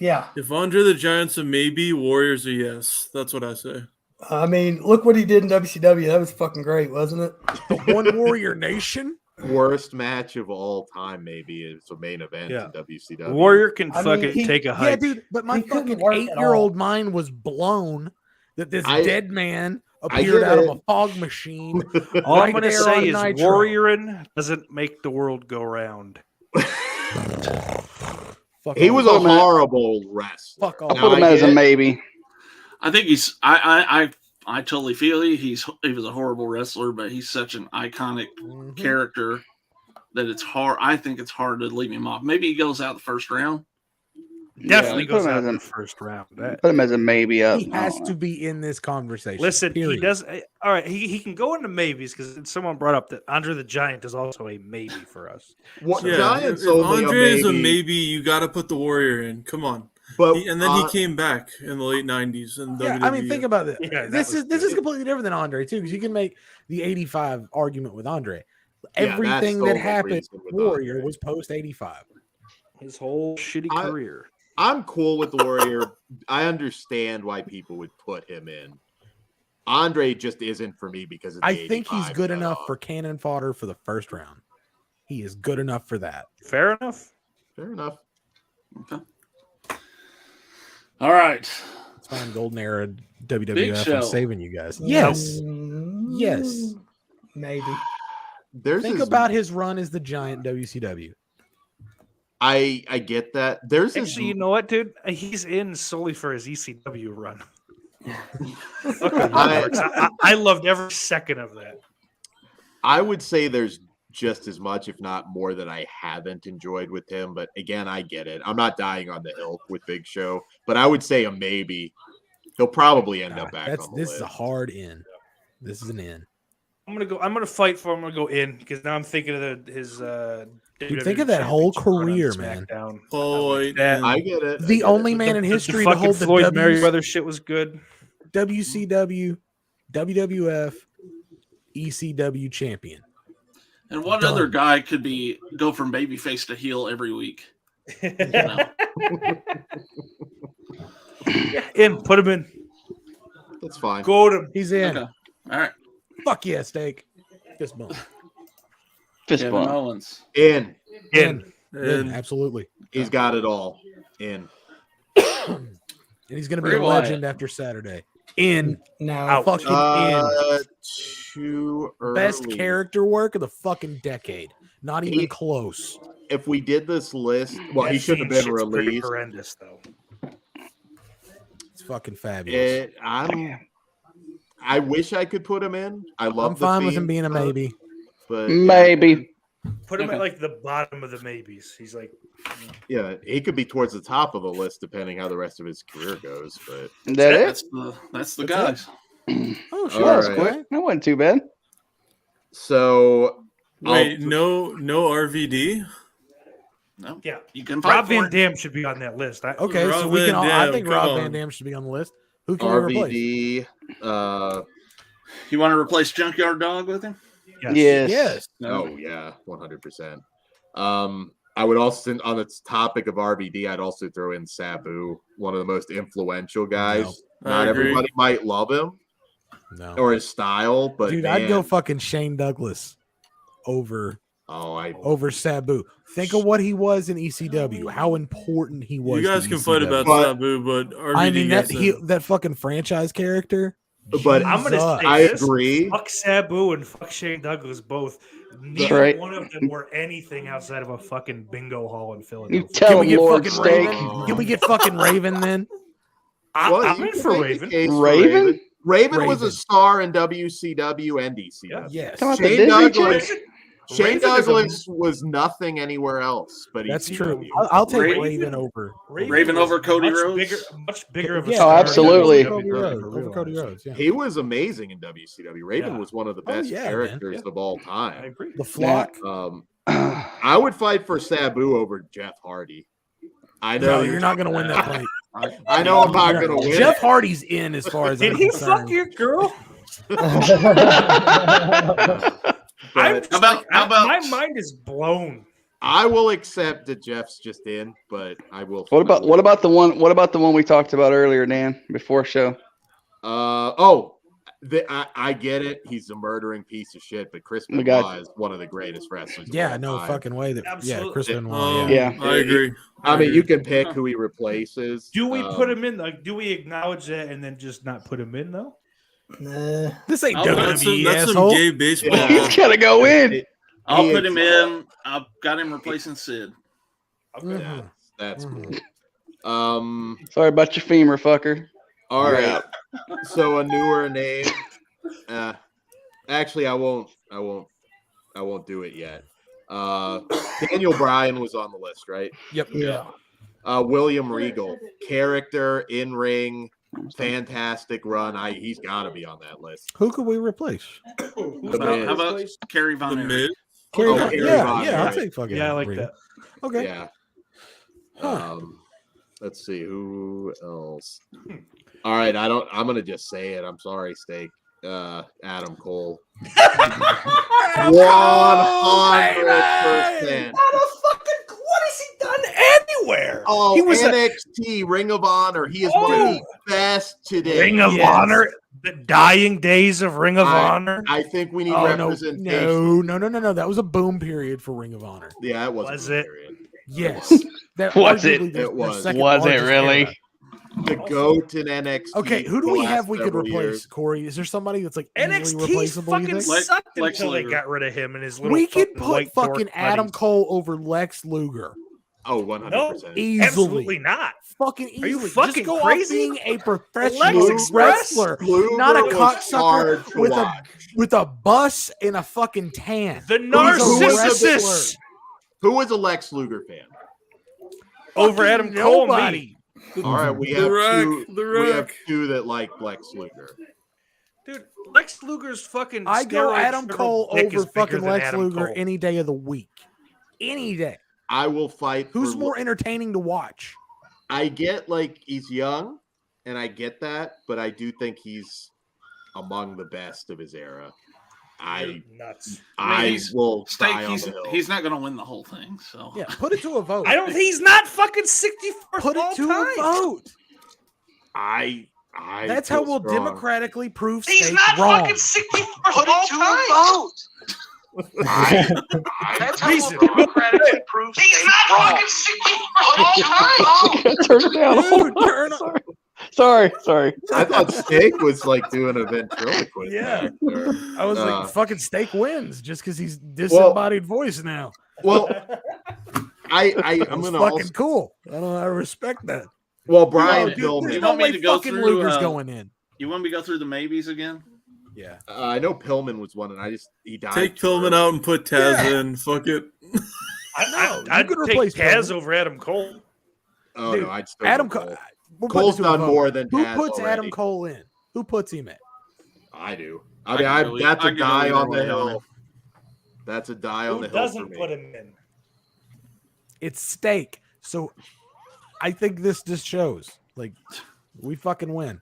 Yeah. If Andre the Giant's a maybe, Warriors a yes. That's what I say. I mean, look what he did in WCW. That was fucking great, wasn't it? The One Warrior Nation. worst match of all time. Maybe is a main event Yeah. in WCW. Warrior can I mean, fucking he- take a Yeah, hike. dude. But my He couldn't fucking work at 8-year-old all. mind was blown that this I- dead man I appeared get out it. of a fog machine. All I'm right going to there say on is Nitro. warrioring doesn't make the world go round. Fuck He all was that. a horrible wrestler. Fuck all I'll Now, put him I as a get- maybe. I think he's. I totally feel he. He was a horrible wrestler, but he's such an iconic Mhm. character that it's hard. I think it's hard to leave him off. Maybe he goes out the first round. Definitely put goes him out as in a- the first round. That- Put him as a maybe up. He has to be in this conversation. Listen, period. he does. All right, he can go into maybes because someone brought up that Andre the Giant is also a maybe for us. What Yeah, Giants if only Andre is a maybe, maybe, you got to put the Warrior in. Come on. but And then he came back in the late 90s. And Yeah, I mean, think about this. Yeah, that this was is good. completely different than Andre too, because you can make the '85 argument with Andre. Yeah, that's Everything the that only happened reason with Warrior Andre. was post '85. His whole shitty I- career. I'm cool with the Warrior. I understand why people would put him in. Andre just isn't for me because of the I think he's 85 good enough cutoff. for cannon fodder for the first round. He is good enough for that. Fair enough. Fair enough. Okay. All right. It's fine. Golden era Big WWF. Show. I'm saving you guys. Yes. Yes. Maybe. There's Think this- about his run as the Giant WCW. I get that. There's this Actually, you know what, dude? He's in solely for his ECW run. I loved every second of that. I would say there's just as much, if not more, that I haven't enjoyed with him. But again, I get it. I'm not dying on the hill with Big Show, but I would say a maybe. He'll probably end up back on the This list. is a hard in. This is an in. I'm gonna fight for him. I'm gonna go in because now I'm thinking of his. Dude, think of that whole career, man. Floyd. That- I get it. The only man in history to fucking hold the Floyd Mayweather shit was good. WCW, WWF, ECW champion. And what Done. other guy could go from babyface to heel every week? You know? In, put him in. That's fine. Go to him. He's in. Okay. All right. Fuck yeah, steak. Fist bump. Fist Kevin bump. Owens. In. In. In, absolutely. He's got it all. In. And he's going to be Bray a Wyatt. legend after Saturday. In. No. Out. Fucking in. Too early. Best character work of the fucking decade. Not even He- close. If we did this list, well, That he should have Fiend been shit's pretty released. horrendous, though. It's fucking fabulous. I wish I could put him in. I love. I'm fine with him Fiend, being a maybe. but Maybe. Put him Okay. at like the bottom of the maybes. He's like, yeah, he could be towards the top of the list depending how the rest of his career goes. But Is that it? That's the That's guys. Oh, All sure. right. That's quick. That wasn't too bad. so Wait, no RVD? No. Yeah. You can fight Rob for Van it. Dam should be on that list. Okay, so Rob we can Van all. I Dam, think come Rob on. Van Dam should be on the list. Who can we replace? RVD. You want to replace Junkyard Dog with him? Yes. Yes. Oh yeah, 100%. I would also, on the topic of RVD, I'd also throw in Sabu, one of the most influential guys. No, I Not agree. everybody might love him No. or his style, but Dude, man, I'd go fucking Shane Douglas over over Sabu. Think of what he was in ECW. How important he was. You guys to can ECW. fight about But- Sabu, but RVD I mean that gets in. that fucking franchise character. But I'm gonna Jesus. say I this. agree. Fuck Sabu and fuck Shane Douglas both. Neither right. one of them were anything outside of a fucking bingo hall in You Philadelphia. tell Can we him, get Lord fucking Steak. Raven? Can we get fucking Raven then? Well, I'm you in can for make the Raven. case for Raven? Raven was a Raven. star in WCW and DCW. Yes. Talking about the Shane Disney Douglas, chick? Shane Raven is a- Douglas was nothing anywhere else but That's ECW. true. I'll take Raven- Raven over. Raven was over Cody much Rhodes? much bigger of a Yeah, star absolutely. than Over Cody WWE Rhodes. ever Over Cody realized. Rhodes. Yeah. He was amazing in WCW. Raven Yeah. was one of the Oh, best yeah, man. characters Yeah. of all I time. agree. The flock. I would fight for Sabu over Jeff Hardy. I know No, you're not going to win that fight. I know I'm not going to win. Jeff Hardy's in as far as Did I'm he concerned. fuck your girl? But How about my mind is blown. I will accept that Jeff's just in, but I will. What about the one we talked about earlier, Dan, before show? I get it. He's a murdering piece of shit, but Chris We got- Benoit is one of the greatest wrestlers. of Yeah, all no time. fucking way. That Absolutely. Chris Benoit. Yeah. Yeah. I agree. I mean, you can pick who he replaces. Do we put him in? Like, do we acknowledge that and then just not put him in though? Nah. This ain't That's some, WWE, that's some asshole. gay baseball. Yeah. He's got to go in. I'll He put is- him in. I've got him replacing Sid. Mhm. That's Mhm. cool. Sorry about your femur, fucker. All You're right. out. So a newer name. Actually, I won't do it yet. Daniel Bryan was on the list, right? Yep. Yeah. William Regal, character in ring, fantastic run. He's got to be on that list. Who could we replace? How about Kerry The Von Erich? mid. Kerry Oh, Von- Kerry yeah, Von yeah, I'll Erich. take fucking. Yeah, I like Regal. that. Okay. Yeah. Huh. Let's see who else. All right, I'm gonna just say it. I'm sorry, Steak. Adam Cole. 100%. What has he done anywhere? Oh, He was a- NXT, Ring of Honor. He is one of the best today. Ring of Yes. Honor, the dying days of Ring of Honor. I think we need Oh no, representation. no! That was a boom period for Ring of Honor. Yeah, it was. Was a it? period. Yes, that Was it? arguably It was. second Was it largest really? era. The GOAT in NXT. Okay, who do the we last have we could several replace? years. Corey, is there somebody that's like easily NXT replaceable? You fucking think? sucked Lex until they Luger. got rid of him and his little. We could fucking put white fucking dork Adam buddies. Cole over Lex Luger. Oh, 100%. No, Easily. absolutely not. Fucking Are you easily. fucking Just go crazy? off being a Lex professional Express? wrestler, Luger not a was cocksucker hard to with watch. with a bus and a fucking tan. The Who was a Narcissist Who was a Lex Luger fan? over Fucking Adam Cole. and nobody. me. All right, we The have Rock, two. The We have Rock. two that like Lex Luger. Dude, Lex Luger's fucking. I go steroid Adam shriveled Cole dick over is bigger fucking than Lex Adam Luger Cole. any day of the week. Any day. I will fight. Who's for- more entertaining to watch? I get like he's young, and I get that, but I do think he's among the best of his era. You're nuts. I will Steak, die on the hill. he's not going to win the whole thing. So Yeah, put it to a vote. I don't. He's not fucking 64th put all it to time. a vote. I That's feel how we'll strong. democratically prove He's Steak not wrong. fucking 64th all time. That's how Jesus. we'll democratically prove He's Steak not wrong. fucking 64th all time. Turn it down. Dude, turn on. Sorry. I thought Steak was like doing a ventriloquist. Yeah. back there. I was Uh, like, fucking Steak wins just because he's disembodied voice now. Well, I'm It's gonna fucking also. cool. I respect that. Well, Brian Dude, There's Pillman. you no want me way to go fucking through, Luger's uh, going in. you want me to go through the maybes again? Yeah. I know Pillman was one, and he died. Take too Pillman early. out and put Taz Yeah. in. Fuck it. No, I'd you could take replace Taz Pillman. over Adam Cole. Oh Dude, no, I'd still Adam go Cole. Cole. we'll put Cole's it to a done vote. more than Who Taz puts already. Adam Cole in? Who puts him in? I do. I mean, I can that's a go guy either on the way on hill. it. That's a die on Who the hill for doesn't me. put him in? It's steak. So I think this just shows like we fucking win.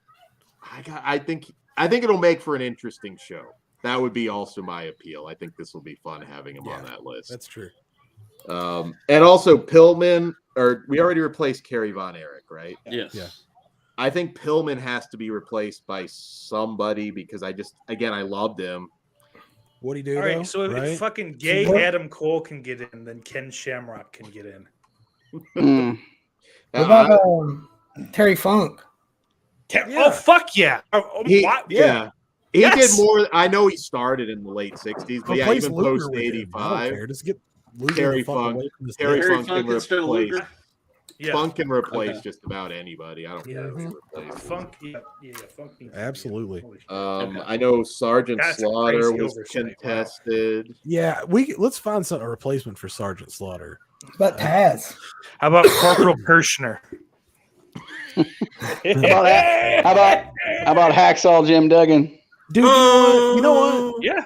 I think it'll make for an interesting show. That would be also my appeal. I think this will be fun having him on that list. That's true. And also Pillman, or we already replaced Kerry Von Erich, right? Yes. Yeah. I think Pillman has to be replaced by somebody because I loved him. What'd he do? All right, though, so if right? fucking gay So what- Adam Cole can get in, then Ken Shamrock can get in. Mm. What about Terry Funk? Oh fuck yeah! He What? did Yes. more. I know he started in the late 60s, but Replace even Luger post with him. I don't 85, care. Just get Luger Terry the fuck Funk- away from this Terry thing. Terry Funk Funk can instead of replace. Luger. Yeah. Funk can replace Okay. just about anybody. I don't care who you replace. Funk. Yeah. Funk needs to be in. Absolutely. Holy shit. Okay. I know Sergeant That's a Slaughter crazy was oversight. Wow. contested. Yeah, let's find a replacement for Sergeant Slaughter. But Taz. How about Corporal Kirshner? How about Hacksaw Jim Duggan? Dude, you know what? Yeah,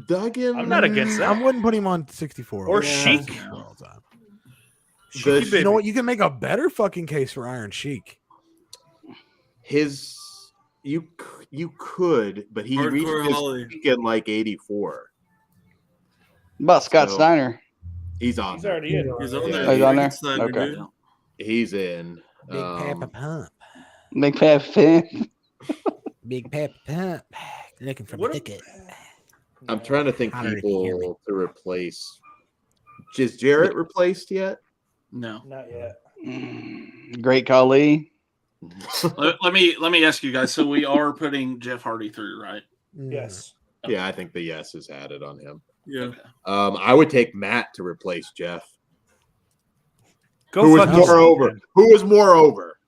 Duggan. I'm not against that. I wouldn't put him on 64. Or Yeah. Sheik. All the time. The- Sheik, You know what? You can make a better fucking case for Iron Sheik. You could, but he Hardcore reached his Holly. peak in like 84. What about Scott So- Steiner? He's on. He's there. already in. He's on Yeah. there. Oh, he's on there? Snyder, Okay. dude. He's in. Big Papa Pump. Big Pat Finn. Big Papa Pump. Looking for What a a- ticket. I'm trying to think Hotter if you hear me. people to replace. Is Jarrett replaced yet? No. Not yet. Great Khali. let me ask you guys. So we are putting Jeff Hardy through, right? Yes. Yeah, I think the yes has had it on him. Yeah. I would take Matt to replace Jeff. Go Who was fuck more yourself, over? man. Who was more over?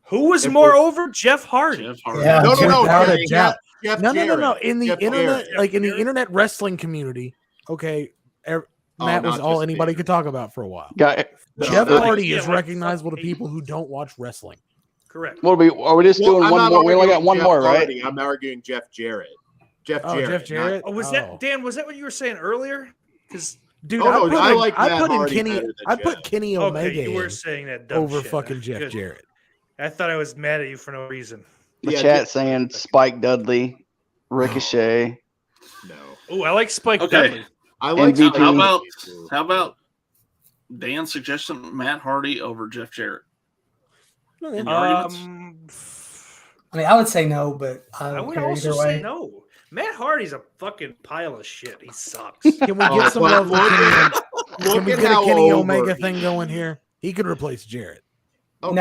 Who was If more we're- over? Jeff Hardy. Jeff Hardy. Yeah. No, Without a Jeff, doubt. Jeff No. Jarrett. In the Jeff internet, Jarrett. like in the internet wrestling community, okay, Matt was not all just anybody me. could talk about for a while. Guy, Jeff no, Hardy yeah, is like, recognizable to fuck people who don't watch wrestling. Correct. what are we just doing I'm one not more? We only got arguing one Jeff more, right? Hardy. I'm arguing Jeff Jarrett. Jeff Oh, Jarrett. Jeff Jarrett. Oh, was that Dan? Was that what you were saying earlier? Because Dude, Oh, no, I like I Matt put in Hardy Kenny. better than I put Jeff. Kenny Omega okay, you were in saying that dumb over shit. fucking Jeff Good. Jarrett. I thought I was mad at you for no reason. The Yeah, chat saying Spike Dudley, Ricochet. No. Oh, I like Spike Okay. Dudley. I like MVP. How about Dan's suggestion? Matt Hardy over Jeff Jarrett. Any arguments? I mean, I would say no, but I I don't would care also either say way. no. Matt Hardy's a fucking pile of shit. He sucks. Can we Oh, get some but love? look at- Can Look we at get a how Kenny over Omega he thing is. going here? He could replace Jarrett. Okay.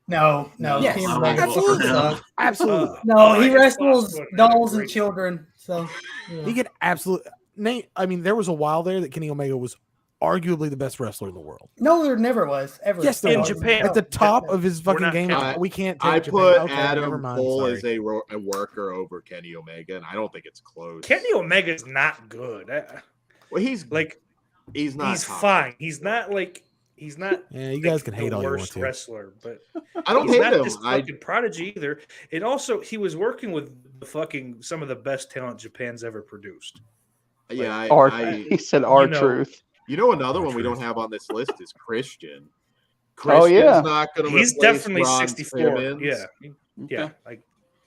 No. No, Kenny I Omega would vote fucking for him. sucks. Absolutely. No, I he just wrestles thought- dolls and Great. children. So you know. He could absolutely. Nate, I mean, there was a while there that Kenny Omega was arguably the best wrestler in the world. No, there never was ever. Yes, there In was. Japan. At the top No. of his We're fucking not game, counting. we can't take I Japan. put Okay, never Adam mind, Cole sorry. as a worker over Kenny Omega, and I don't think it's close. Kenny Omega's not good. Well, he's He's not. he's top. fine. He's not Yeah, you guys can the hate all you want worst to. wrestler, but I don't he's hate not him. this fucking prodigy either. And also, he was working with the fucking some of the best talent Japan's ever produced. He said our you know- truth. You know, another one we Truth. don't have on this list is Christian. Oh, yeah. not going to He's replace definitely Ron 64. Simmons. Yeah, yeah. Okay. Like if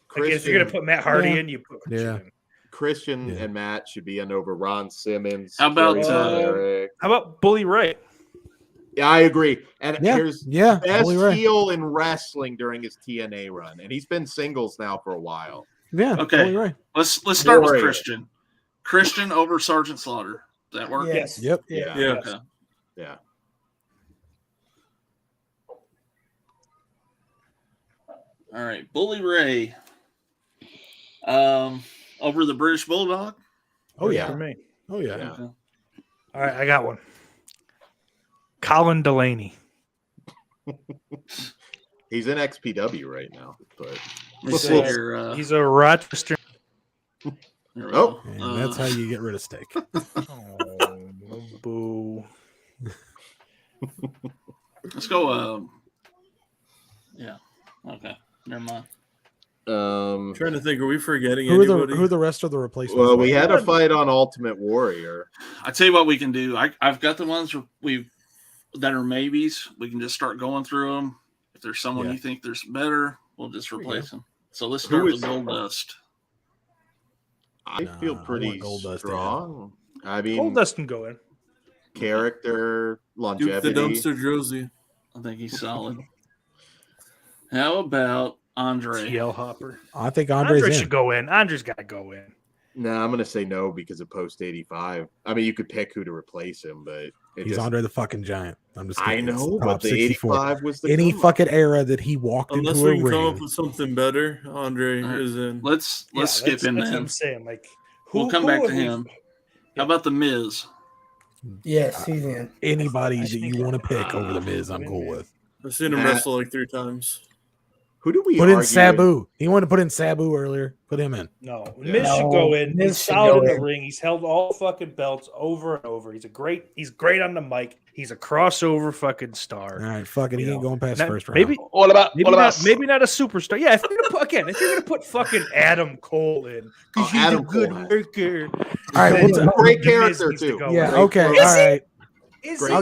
Christian, you're gonna put Matt Hardy Yeah. in, you put Christian Yeah. in. Christian Yeah. and Matt should be in over Ron Simmons. How about, Kerry Von Erich. How about Bully Ray? Yeah, I agree. And Yeah, here's yeah, best Bully Ray. heel in wrestling during his TNA run, and he's been singles now for a while. Yeah, Okay. Bully Ray. Let's start with Warrior. Christian. Christian over Sergeant Slaughter. Does that work? Yes. Yep. Yeah. Yeah. Okay. Yeah. All right. Bully Ray. Over the British Bulldog. Oh yeah. For me. Oh yeah. Yeah. Okay. All right, I got one. Colin Delaney. He's in XPW right now, but Let me He's see a- here. He's a Rochester. Here we Oh. go. And that's how you get rid of steak. Oh, boo. Let's go. Yeah. Okay. Never mind. I'm trying to think. Are we forgetting Who anybody? are the rest of the replacements? Well, we had a fight on Ultimate Warrior. I tell you what we can do. I've got the ones that are maybes. We can just start going through them. If there's someone you think there's better, we'll just replace them. So let's start with Goldust. I feel pretty strong. I mean, Goldust can go in. Character, longevity. Duke the Dumpster Josie. I think he's solid. How about Andre? TL Hopper. I think Andre should go in. Andre's got to go in. No, I'm going to say no because of post 85. I mean, you could pick who to replace him, but he's Andre the fucking Giant. I'm just kidding. I know, but the 85 was the any fucking era that he walked Unless into a we can come ring. up with something better, Andre is in. Let's skip him. That's Then what I'm saying. Like, we'll come back to him. How about the Miz? Yes, he's in. Anybody that you want to pick over the Miz, I'm cool with. I've seen him wrestle like 3 times. Who do we put in Sabu? He wanted to put in Sabu earlier. Put him in. No, Miz should go in. He's solid in the ring. He's held all fucking belts over and over. He's great on the mic. He's a crossover fucking star. All right, fucking he ain't going past first round. Maybe What about maybe not a superstar. Yeah, if you're gonna put fucking Adam Cole in because he's Adam a good Cole. worker. All right, great character too. Yeah, okay, all right. Great I'll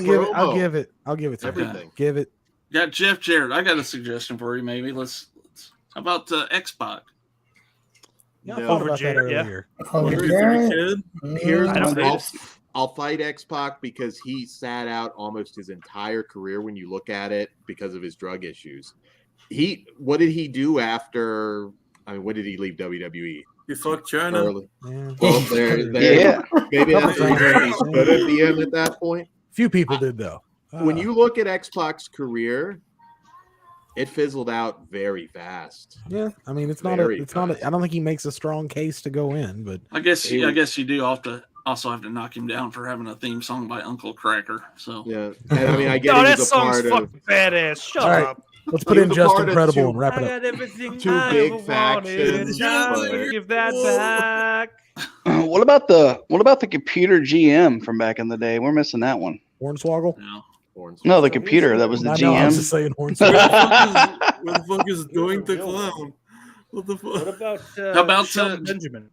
give it to Everything. him. Give it. Got Jeff Jarrett. I got a suggestion for you. Maybe let's. How about X-Pac? Yeah, I thought about that earlier. I'll fight X-Pac because he sat out almost his entire career when you look at it because of his drug issues. What did he do after? I mean, when did he leave WWE? You fucked China. Early. Yeah. Well, there. Maybe that's where he stood at the end at that point. Few people did though. When you look at X-Pac's career, it fizzled out very fast. Yeah, I mean, it's not. I don't think he makes a strong case to go in, but I guess you do also have to knock him down for having a theme song by Uncle Cracker. So yeah, and I mean, I get no, he that was a song's part fucking badass. Shut up. Let's put in Just Incredible and wrap it up. Two big factions. Give that back. What about the computer GM from back in the day? We're missing that one. Hornswoggle? No, the computer that was the GM. I was just saying Hornswoggle. Where the fuck is Going to Clown? What the fuck? What about how about Shelton Benjamin?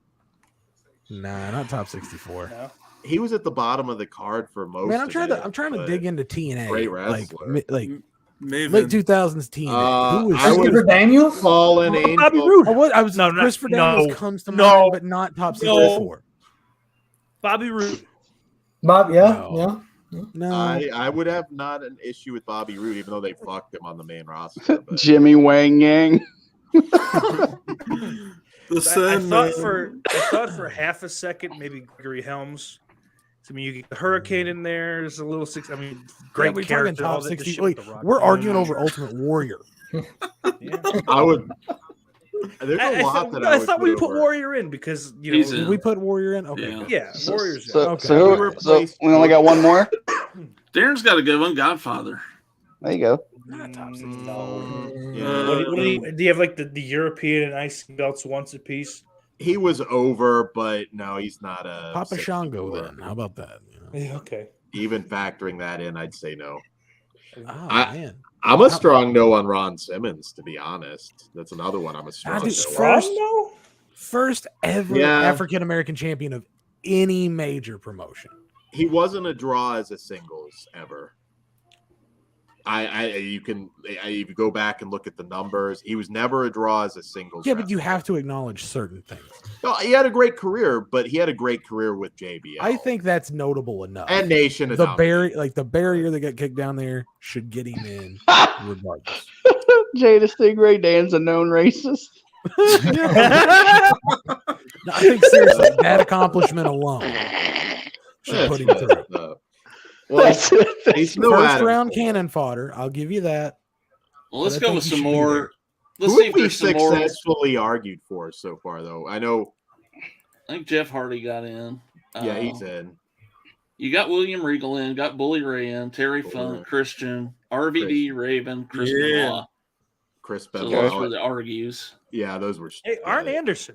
Nah, not top 64. No. He was at the bottom of the card for most. Man, I'm trying to dig into TNA. Great wrestler. Like Maybe. late 2000s TNA. Who was Christopher Daniels? Fallen Angel. Bobby Roode. Christopher Daniels comes to mind, but not top 64. Bobby Roode. Yeah. No, I would have not an issue with Bobby Roode, even though they fucked him on the main roster. But. Jimmy Wang Yang. I thought for half a second maybe Gregory Helms. I mean, you get the Hurricane in there. There's a little six. I mean, great we're character. Top 60. Wait, we're arguing over Ultimate Warrior. Yeah. I would. There's a lot that I thought we put Warrior in because did we put Warrior in? Okay, yeah, Warrior's. So we only got one more. Darren's got a good one. Godfather. There you go. Not top 60. No. Yeah. Do you have like the European and IC belts once a piece? He was over, but no, he's not a Papa Shango. Then how about that? Yeah, okay. Even factoring that in, I'd say no. Oh, man. I'm a strong no on Ron Simmons, to be honest. That's another one I'm a strong no. First ever African American champion of any major promotion. He wasn't a draw as a singles ever. If you go back and look at the numbers, he was never a draw as a singles. Yeah, but you have to acknowledge certain things. No, he had a great career, but he had a great career with JBL. I think that's notable enough. And Nation. The barrier that got kicked down there should get him in regardless. Jada Stingray Dan's a known racist. I think seriously, that accomplishment alone should put him through. Well, he's no first round cannon fodder. I'll give you that. Well, let's go with some more. Let's Who see have if we there's some more. successfully argued for so far, though? I think Jeff Hardy got in. Yeah, he's in. You got William Regal in, got Bully Ray in, Terry Funk, Christian, RVD, Raven, Chris Benoit. Chris Benoit. Benoit. So those were the argues. Yeah, those were. Hey, Arn Anderson.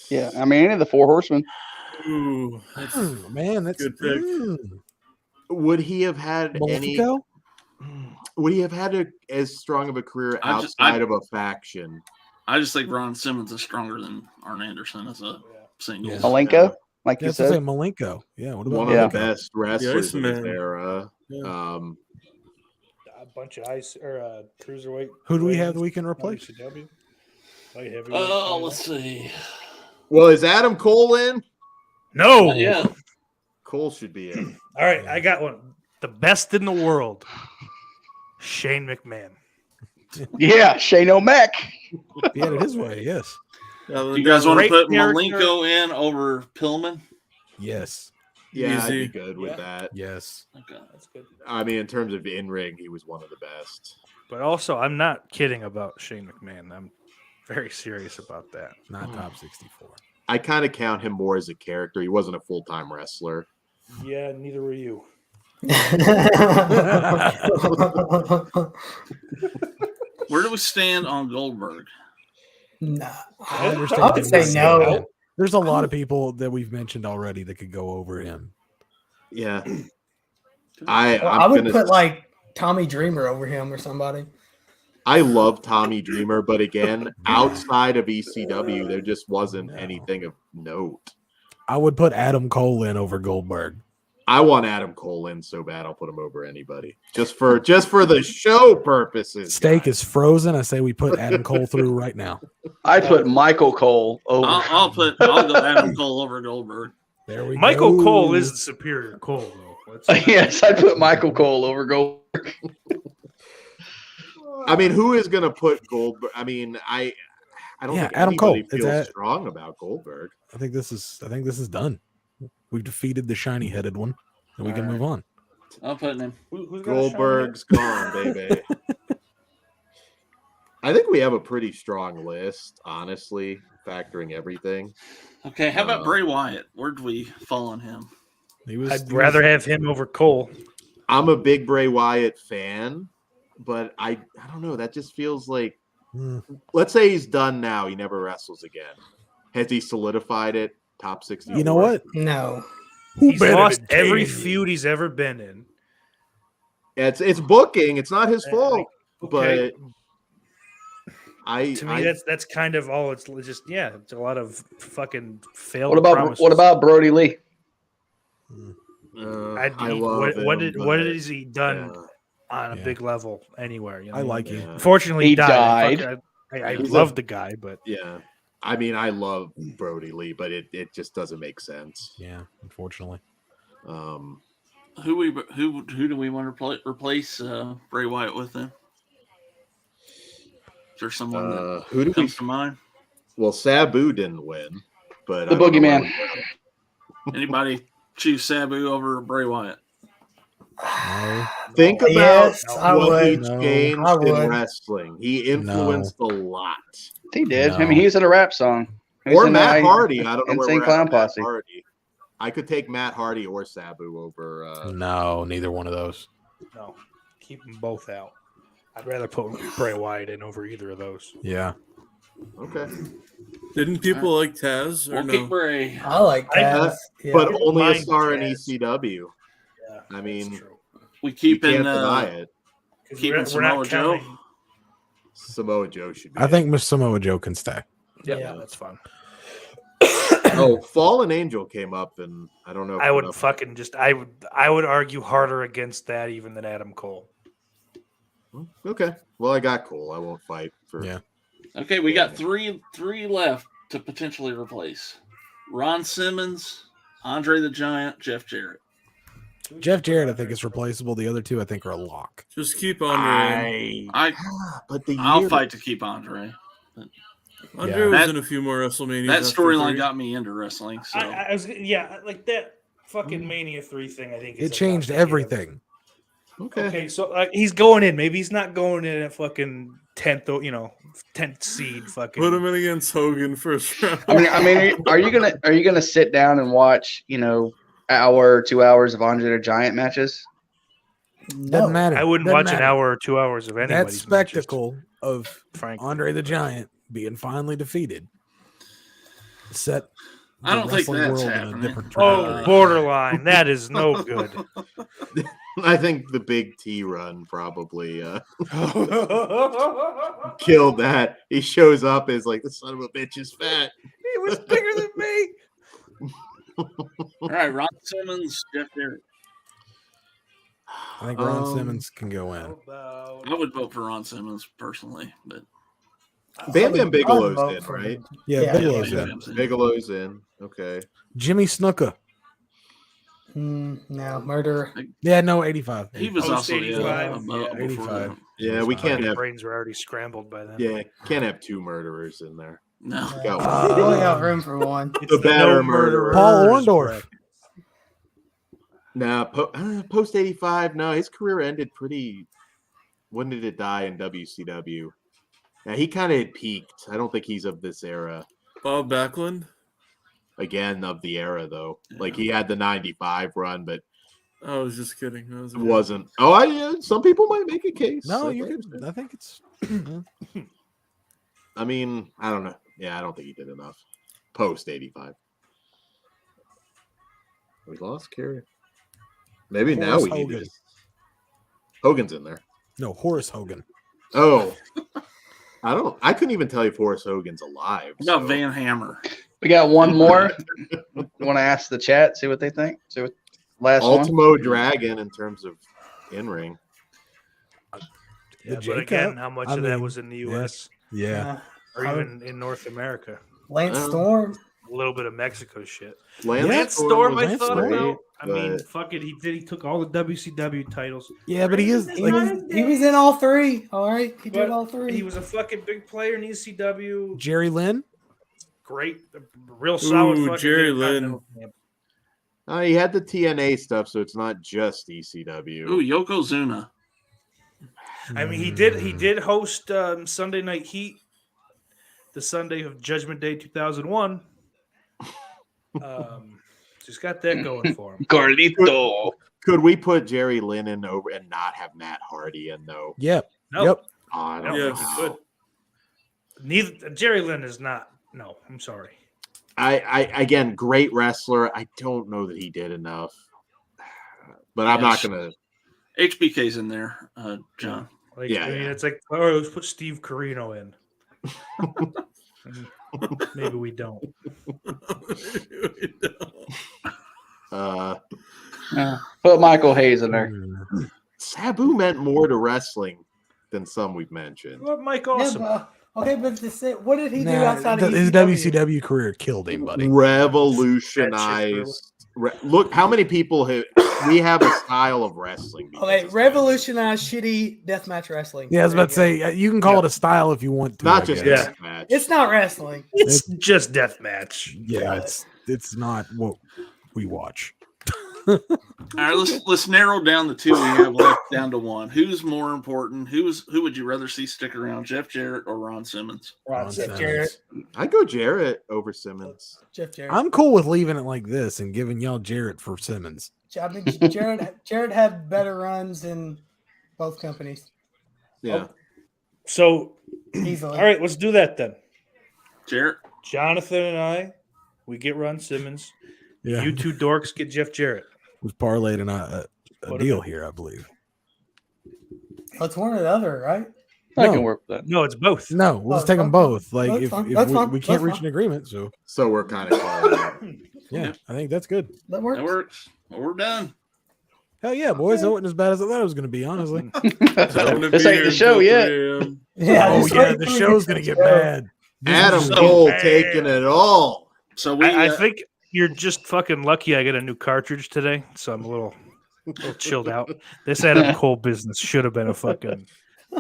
Yeah, I mean, any of the Four Horsemen. Ooh, man, that's good pick. Would he have had as strong of a career outside of a faction? I just think Ron Simmons is stronger than Arn Anderson as a single. Yeah. Malenko, like you That's to say said. Malenko. Yeah, what about One Malenko? of the best wrestlers in his Iceman. era. Yeah. A bunch of ice or cruiserweight. Who do we have that we can replace? WCW? Light heavyweight. Oh, let's see. Well, is Adam Cole in? No. Yeah. Cole should be in. All right, I got one. The best in the world. Shane McMahon. Yeah, Shane O'Mac. He had it his way. Yes. Do you guys want to Great put Malenko in over Pillman? Yes. Yeah, I'd Easy. be good with that. Yes. Okay. That's good. I mean, in terms of in-ring, he was one of the best. But also, I'm not kidding about Shane McMahon. I'm very serious about that. Not top 64. I kind of count him more as a character. He wasn't a full-time wrestler. Yeah, neither were you. Where do we stand on Goldberg? Nah, I understand I would say him. no. There's a lot of people that we've mentioned already that could go over him. Yeah. I would put like Tommy Dreamer over him or somebody. I love Tommy Dreamer, but again, outside of ECW, there just wasn't anything of note. I would put Adam Cole in over Goldberg. I want Adam Cole in so bad I'll put him over anybody. Just for the show purposes. Steak is frozen. I say we put Adam Cole through right now. I'd put Michael Cole over. I'll go Adam Cole over Goldberg. There we Michael go. Cole is the superior Cole, though. Let's- Yes, I'd put Michael Cole over Goldberg. I mean, who is going to put Goldberg? I mean, I don't Yeah, think Adam anybody Cole. Is feels that- strong about Goldberg. I think this is done. We've defeated the shiny headed one, and we can All right. move on. I'll put him. Who's got a Goldberg's gone, baby. I think we have a pretty strong list, honestly, factoring everything. Okay, how about Bray Wyatt? Where do we fall on him? I'd rather have him over Cole. I'm a big Bray Wyatt fan, but I don't know. That just feels like, let's say he's done now. He never wrestles again. Has he solidified it? Top 60. You know what? No. He's better lost than every Kane? feud he's ever been in. It's booking. It's not his fault. Okay. But To me, that's kind of all. It's just it's a lot of fucking failed. promises. What about Brody Lee? I love what him, what but- has he done on a Yeah. big level anywhere? You know? I like it. Yeah. Unfortunately, He he died. died. I He's love the guy, but Yeah. I mean, I love Brody Lee, but it just doesn't make sense. Yeah, unfortunately. Um, Who do we want to replace Bray Wyatt with then? Is there someone that who do we? comes to mind? Well, Sabu didn't win, but The I don't know Boogeyman. why- Anybody choose Sabu over Bray Wyatt? No. Think about Yes, I what he would. No. changed I in would. wrestling. He influenced a lot. He did. I No. mean, he was in a rap song. He was Or in Matt the- Hardy. I don't know where Insane we're Clown at with Matt Posse. Hardy. I could take Matt Hardy or Sabu over. No, neither one of those. no, keep them both out. I'd rather put Bray Wyatt in over either of those. Yeah. Okay, Didn't people like Taz or We'll no? keep Bray. I like Taz. Yeah. but don't only a mind star in Taz. ECW. Yeah, I mean, that's true. We You keep can't in deny it. 'Cause keeping we're Samoa not Joe. counting- Samoa Joe should be. I think Miss Samoa Joe can stay. Yeah, that's fun. Oh, Fallen Angel came up, and I don't know. If I would enough- fucking just I would argue harder against that even than Adam Cole. Okay, well, I got Cole. I won't fight for. Yeah. Okay, we got three left to potentially replace: Ron Simmons, Andre the Giant, Jeff Jarrett. Jeff Jarrett, I think, is replaceable. The other two, I think, are a lock. Just keep Andre. But the I'll year- fight to keep Andre. Andre Yeah. was That- in a few more WrestleMania. That storyline got me into wrestling. So I was like that fucking Mania 3 thing. I think is It changed everything. Okay. Okay, so he's going in. Maybe he's not going in at fucking 10th seed. Fucking Put him in against Hogan first round. I mean, are you gonna sit down and watch, hour, 2 hours of Andre the Giant matches? Doesn't matter. I wouldn't Doesn't watch an matter. hour or 2 hours of anybody's That spectacle of Frankly. Andre the Giant being finally defeated set I don't think wrestling that's world in a happening. different Oh, trajectory. borderline. That is no good. I think the Big T run probably killed that. He shows up as like the son of a bitch is fat. He was bigger than me. All right, Ron Simmons, Jeff Jarrett. I think Ron Simmons can go in. I would vote for Ron Simmons personally, but Bam Bam I'd Bigelow's vote in, for right? him. Yeah, Yeah. Bigelow's Yeah. in. Bigelow's in. Okay. Jimmy Snucker. No, murderer. Yeah, no, 85. he was Post also 85. above Yeah, before 85. that. Yeah, we can't My have brains were already scrambled by then. can't have two murderers in there. No. Got one. We only have room for one. It's The better no murderer. Paul murderers Orndorff. bracket. Nah, post 85. No, his career ended pretty. When did it die in WCW? Now he kind of had peaked. I don't think he's of this era. Bob Backlund. Again, of the era though. Like he had the 95 run, but I was just kidding. That was it wasn't. Oh, yeah. Some people might make a case. No, I you think. could. I think it's. I mean, I don't know. Yeah, I don't think he did enough. Post 85. We lost Kerry. Maybe now Horace we need Hogan. to. Hogan's in there. No, Horace Hogan. Oh. I couldn't even tell you if Horace Hogan's alive. What about so- Van Hammer? We got one more. Want to ask the chat, see what they think? See what last one. Ultimo Dragon in terms of in-ring. Yeah, J but again, Cup? how much I of that mean, was in the U.S. Yeah. or even in North America? Lance Oh. Storm. A little bit of Mexico shit. Lance Storm, I Lance thought Storm. about. I but- mean, fuck it. He took all the WCW titles. Yeah, but he is He like was in all three. All right, he did But all three. He was a fucking big player in ECW. Jerry Lynn. Great, real solid. Ooh, fucking Jerry Intercontinental Lynn. champ. He had the TNA stuff, so it's not just ECW. Ooh, Yokozuna. I mean, he did host Sunday Night Heat, the Sunday of Judgment Day 2001. Just got that going for him. Carlito. Could we put Jerry Lynn in over and not have Matt Hardy in though? Yep. No, Yep. Oh, I I don't don't know. think he could. Neither Jerry Lynn is not. No, I'm sorry. I again, great wrestler. I don't know that he did enough, but I'm not gonna. HBK's in there, John. Like, Yeah, I mean, yeah. it's like, oh, let's put Steve Carino in. Maybe we don't. Put Michael Hayes in there. Sabu meant more to wrestling than some we've mentioned. What Mike Yeah, Awesome? okay, but what did he do Nah, outside of his ECW? WCW career killed him, buddy. Revolutionized. Look, how many people we have a style of wrestling. because Okay, of revolutionized shitty deathmatch wrestling. Yeah, I was There about to you go. say you can call it a style if you want to. not I just guess. Yeah. match. It's not wrestling. It's just death match. Yeah, it's not what we watch. All right, let's narrow down the two we have left down to one. Who's more important? Who would you rather see stick around, Jeff Jarrett or Ron Simmons? Ron Jeff Simmons. Jarrett. I go Jarrett over Simmons. Jeff Jarrett. I'm cool with leaving it like this and giving y'all Jarrett for Simmons. I mean, Jarrett had better runs in both companies Yeah. So, easily. all right, let's do that then. Jarrett? Jonathan and I, we get Ron Simmons. Yeah, You two dorks get Jeff Jarrett. was parlayed in a What deal about- here, I believe. It's one or the other, right? I No. can work with that. No, it's both. No, we'll Oh, just take them fine. both. Like That's if, fine. if That's we, fine. we can't That's reach an agreement, so So we're kind of yeah, I think that's good. That works. That works. Well, we're done. Hell yeah, boys! That wasn't as bad as I thought it was going to be. Honestly. This ain't the show yet. Yeah, Oh just yeah, wait the till we show's to going to the get show. bad. Adam So Cole bad. taking it all. So we I think you're just fucking lucky I get a new cartridge today, so I'm a little chilled out. This Adam Cole business should have been a fucking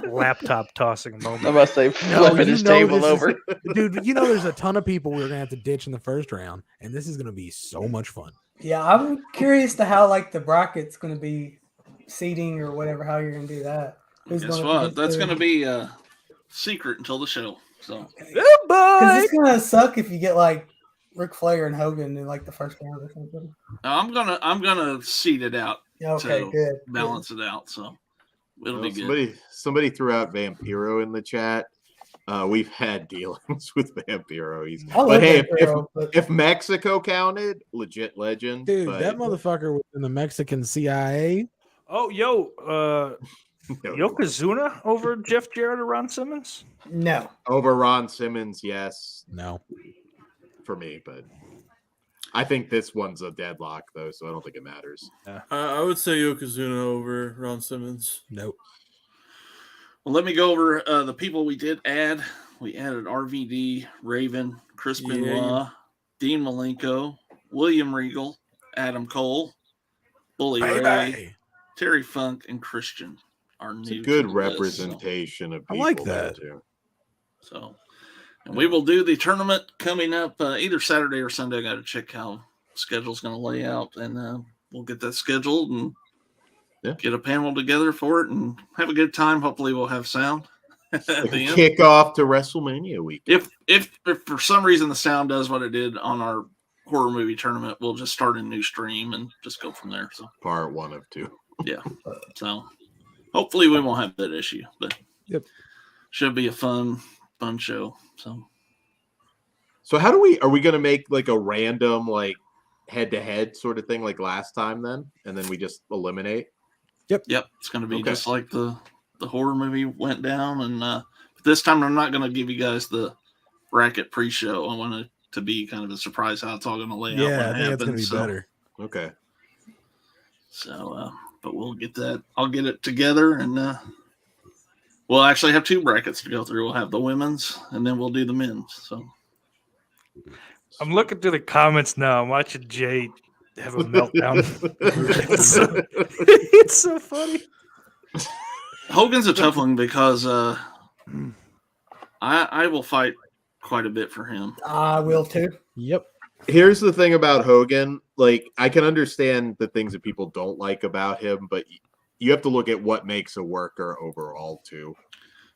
laptop tossing I'm moment. about to say No, flipping you his know table this is- over. Dude, you know there's a ton of people we're going to have to ditch in the first round, and this is going to be so much fun. Yeah, I'm curious to how like the bracket's going to be seating or whatever. How you're going to do that? Who's guess gonna what? get That's to- going to be secret until the show. So Because it's gonna suck if you get like Ric Flair and Hogan in like the first round or something. I'm gonna seed it out, Yeah, okay, So, good. balance it out. So it'll be good. Somebody threw out Vampiro in the chat. We've had dealings with Vampiro. I love But hey, Vampiro, but if Mexico counted, legit legend. Dude, but that motherfucker was in the Mexican CIA. Oh, Yokozuna over Jeff Jarrett or Ron Simmons? no. over Ron Simmons, yes, No. for me. But I think this one's a deadlock, though, so I don't think it matters. I would say Yokozuna over Ron Simmons. Nope. Well, let me go over the people we did add. We added RVD, Raven, Chris Benoit, Dean Malenko, William Regal, Adam Cole, Bully Ray, Terry Funk, and Christian are It's new. a good to the list, representation of I people. like there, that. too. So, and we will do the tournament coming up either Saturday or Sunday. I got to check how the schedule's going to lay out, and we'll get that scheduled and get a panel together for it and have a good time. Hopefully, we'll have sound at Like the a end. kickoff to WrestleMania week. If for some reason the sound does what it did on our horror movie tournament, we'll just start a new stream and just go from there. So Part 1 of 2. yeah, so hopefully we won't have that issue, but should be a fun show. So how are we going to make like a random like head-to-head sort of thing like last time then? And then we just eliminate? Yep, it's going to be just like the horror movie went down, and this time I'm not going to give you guys the bracket pre-show. I want it to be kind of a surprise how it's all going to lay out. Yeah, I think it's going to be better. Okay. So, but we'll get that. I'll get it together, and we'll actually have 2 brackets to go through. We'll have the women's, and then we'll do the men's. So I'm looking through the comments now. I'm watching Jay have a meltdown. It's so funny. Hogan's a tough one because I will fight quite a bit for him. I will too. Yep. Here's the thing about Hogan. Like, I can understand the things that people don't like about him, but you have to look at what makes a worker overall, too.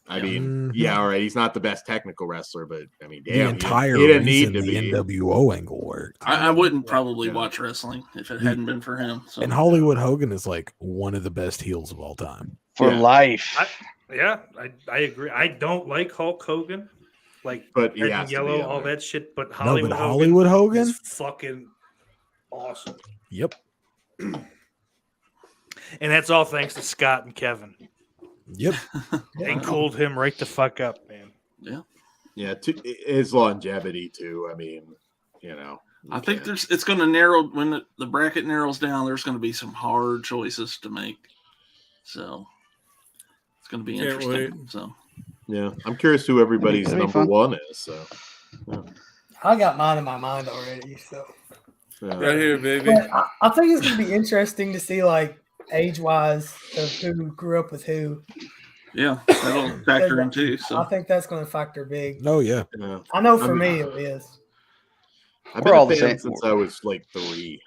I mean, all right, he's not the best technical wrestler, but I mean, The entire he didn't reason need to the be. NWO angle worked. I wouldn't probably watch wrestling if it hadn't been for him. So. And Hollywood Hogan is like one of the best heels of all time. For life. I agree. I don't like Hulk Hogan, like But he red has and to yellow, be all in there. that shit. But No, but Hollywood Hogan is fucking awesome, Yep. and that's all thanks to Scott and Kevin. Yep. They cooled him right the fuck up, man. Yeah, his longevity, too. I mean, I think it's going to narrow when the bracket narrows down. There's going to be some hard choices to make, so it's going to be Can't interesting. wait. So Yeah, I'm curious who everybody's That'd be number fun. 1 is. So, I got mine in my mind already. So Right here, baby. but I think it's going to be interesting to see, like, age-wise of who grew up with who. yeah, that'll factor in too. I So think that's going to factor big. Oh yeah. I know for me it is. I've We're been all a the fan same. since I was like 3.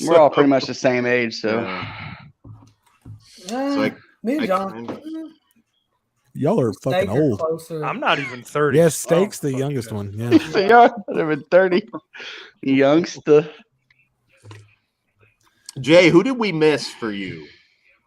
We're all pretty much the same age, so So Me and I John. kinda- Y'all are fucking Steak are old. closer. I'm not even 30. Yes, Steak's Oh, the fuck youngest yeah. one. Yeah. they are. They've been 30. Youngster. Jay, who did we miss for you?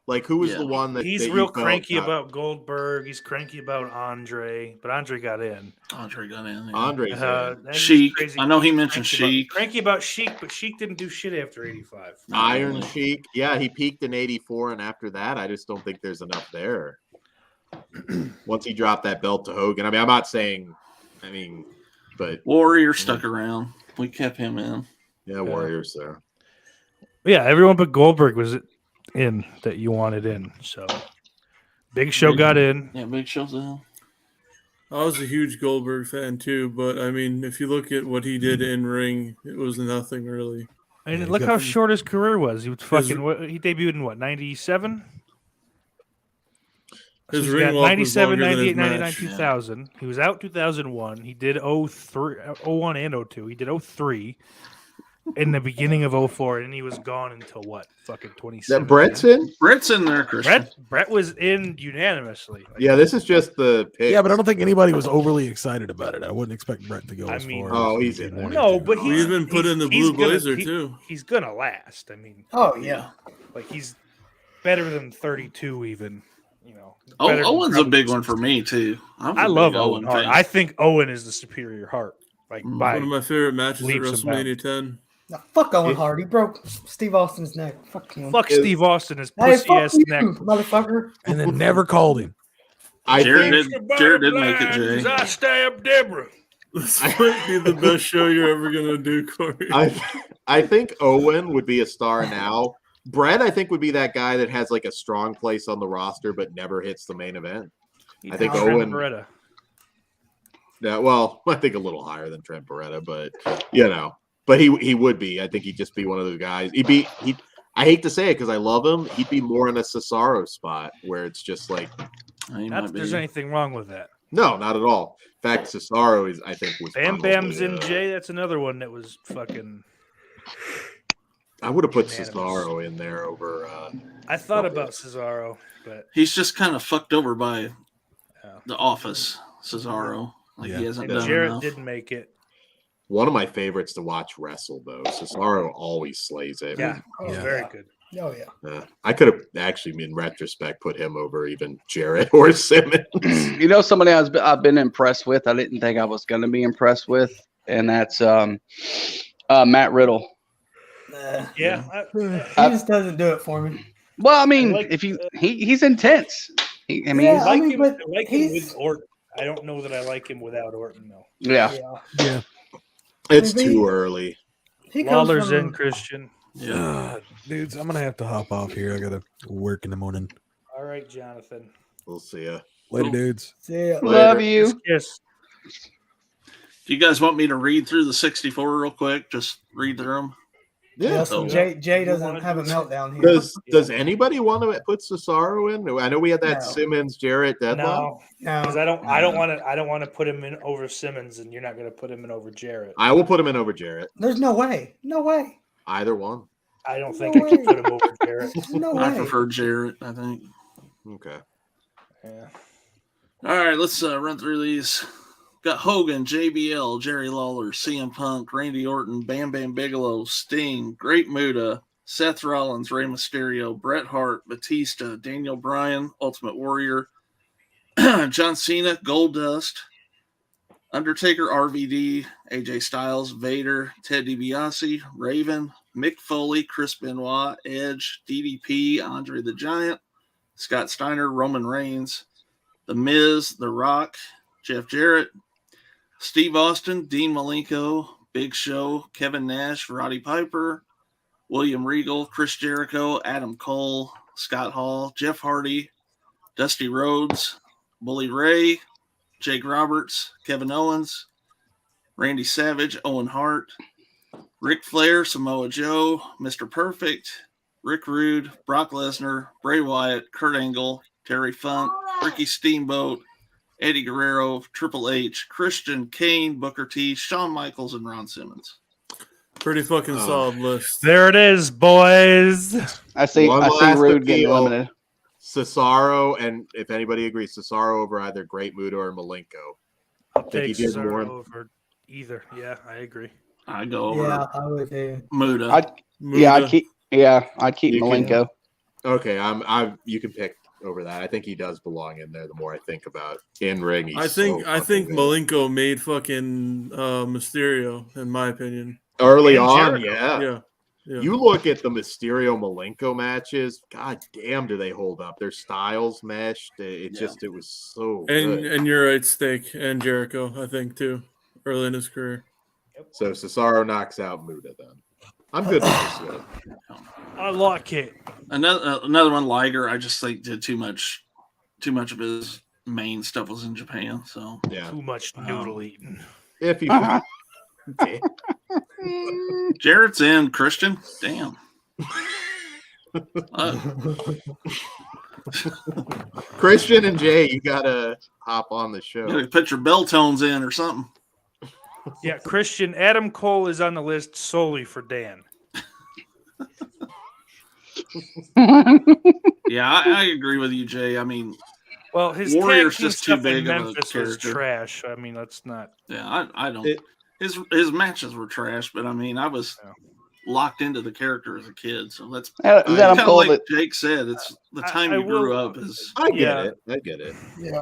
Like, who was Yeah. the one that He's that you real felt cranky got- about Goldberg. He's cranky about Andre, but Andre got in. Andre got in. Yeah. Andre's in. And he's Sheik. crazy- I know he mentioned cranky about- Sheik. Cranky about Sheik, but Sheik didn't do shit after 85. Iron Sheik. Yeah, he peaked in 84, and after that, I just don't think there's enough there. Once he dropped that belt to Hogan. I mean, I'm not saying, but Warrior stuck around. We kept him in. yeah, Warriors there. Yeah, everyone but Goldberg was in that you wanted in. So Big Show got in. Yeah, Big Show's in. I was a huge Goldberg fan too, but I mean, if you look at what he did in ring, it was nothing really. And Yeah, look he how got- short his career was. He was fucking. He debuted in what, 97? His So ring got walk 97, was longer than 98, his 99, match. 2000. He was out 2001. He did 01 and 02. He did 03 in the beginning of 04, and he was gone until what? Fucking Is 27. that Brett's in? Brett's in there, Christian. Brett was in unanimously. Like, Yeah, this is just the pick. Yeah, but I don't think anybody was overly excited about it. I wouldn't expect Brett to go I as mean- far. Oh, as he's he in there. wanted No, to. but He's been put in the he's blue gonna- blazer he- too. He's gonna last. I mean, Oh yeah. like he's better than 32 even. better than Owen's a probably big one for me too. I love Owen Hart. fan. I think Owen is the superior Hart. Like by One of my favorite matches at leaps and WrestleMania 10. No, fuck Owen Hart. He broke Steve Austin's neck. Fuck him. fuck Steve Austin, his Hey, pussy fuck ass you, neck. motherfucker. And then never called him. Jared did make it, Jay. I stabbed Deborah. This might be the best show you're ever gonna do, Corey. I think Owen would be a star now. Brett, I think, would be that guy that has like a strong place on the roster but never hits the main event. I think Owen. Beretta. Yeah, well, I think a little higher than Trent Beretta, but but he would be. I think he'd just be one of those guys. I hate to say it because I love him. He'd be more in a Cesaro spot where it's just like. Not that there's anything wrong with that. No, not at all. In fact, Cesaro was Bam Bam's in Jay. That's another one that was fucking. I would have put Cesaro in there over. I thought about Cesaro, but he's just kind of fucked over by the Office. Cesaro, he hasn't done Jarrett enough. didn't make it. One of my favorites to watch wrestle though. Cesaro always slays it. Yeah, very good. Oh yeah. I could have actually, in retrospect, put him over even Jarrett or Simmons. Somebody I've been impressed with. I didn't think I was going to be impressed with, and that's Matt Riddle. He just doesn't do it for me. Well, I mean, he's intense. I like him with Orton. I don't know that I like him without Orton though. Yeah. It's too early. Lawler's in, Christian. Yeah, dudes, I'm gonna have to hop off here. I gotta work in the morning. All right, Jonathan. We'll see ya later, dudes. See ya. Love you. Yes. Do you guys want me to read through the 64 real quick? Just read through them. Yeah. So Jay doesn't have a meltdown here. Does anybody want to put Cesaro in? I know we had that Simmons Jarrett deadline. No, because I don't want to put him in over Simmons, and you're not going to put him in over Jarrett. I will put him in over Jarrett. There's no way. No way. Either one. I don't think I can put him over Jarrett. No I way. prefer Jarrett, I think. Okay. Yeah. All right, let's run through these. Got Hogan, JBL, Jerry Lawler, CM Punk, Randy Orton, Bam Bam Bigelow, Sting, Great Muta, Seth Rollins, Rey Mysterio, Bret Hart, Batista, Daniel Bryan, Ultimate Warrior, John Cena, Goldust, Undertaker, RVD, AJ Styles, Vader, Ted DiBiase, Raven, Mick Foley, Chris Benoit, Edge, DDP, Andre the Giant, Scott Steiner, Roman Reigns, The Miz, The Rock, Jeff Jarrett, Steve Austin, Dean Malenko, Big Show, Kevin Nash, Roddy Piper, William Regal, Chris Jericho, Adam Cole, Scott Hall, Jeff Hardy, Dusty Rhodes, Bully Ray, Jake Roberts, Kevin Owens, Randy Savage, Owen Hart, Ric Flair, Samoa Joe, Mr. Perfect, Rick Rude, Brock Lesnar, Bray Wyatt, Kurt Angle, Terry Funk, Ricky Steamboat, Eddie Guerrero, Triple H, Christian, Kane, Booker T, Shawn Michaels, and Ron Simmons. Pretty fucking solid list. There it is, boys. I see Rude getting eliminated. Cesaro, and if anybody agrees, Cesaro over either Great Muta or Malenko. I'll take Cesaro over either. Yeah, I agree. I go over. Yeah, I would do. Muta. I'd keep Malenko. Okay, you can pick over that. I think he does belong in there. The more I think about in ring, I think Malenko made fucking Mysterio, in my opinion. Early on, yeah. Yeah. You look at the Mysterio Malenko matches. God damn, do they hold up? Their styles meshed. It was so good. And you're right, Steak and Jericho, I think too, early in his career. So Cesaro knocks out Muta. Then I'm good with this one. I like it. Another one, Liger. I just think did too much of his main stuff was in Japan. So yeah, too much noodle eating. If you. Jarrett's in, Christian. Damn. Christian and Jay, you gotta hop on the show. You gotta put your bell tones in or something. Yeah, Christian. Adam Cole is on the list solely for Dan. Yeah, I agree with you, Jay. I mean, well, his Warrior's tag team just too stuff big in of a Memphis was character. trash. I mean, let's not. Yeah, I don't. His matches were trash, but I mean, I was locked into the character as a kid. So that's That I'm kind of told like that Jake said. It's the time I you grew will- up is I get Yeah. it. I get it. Yeah.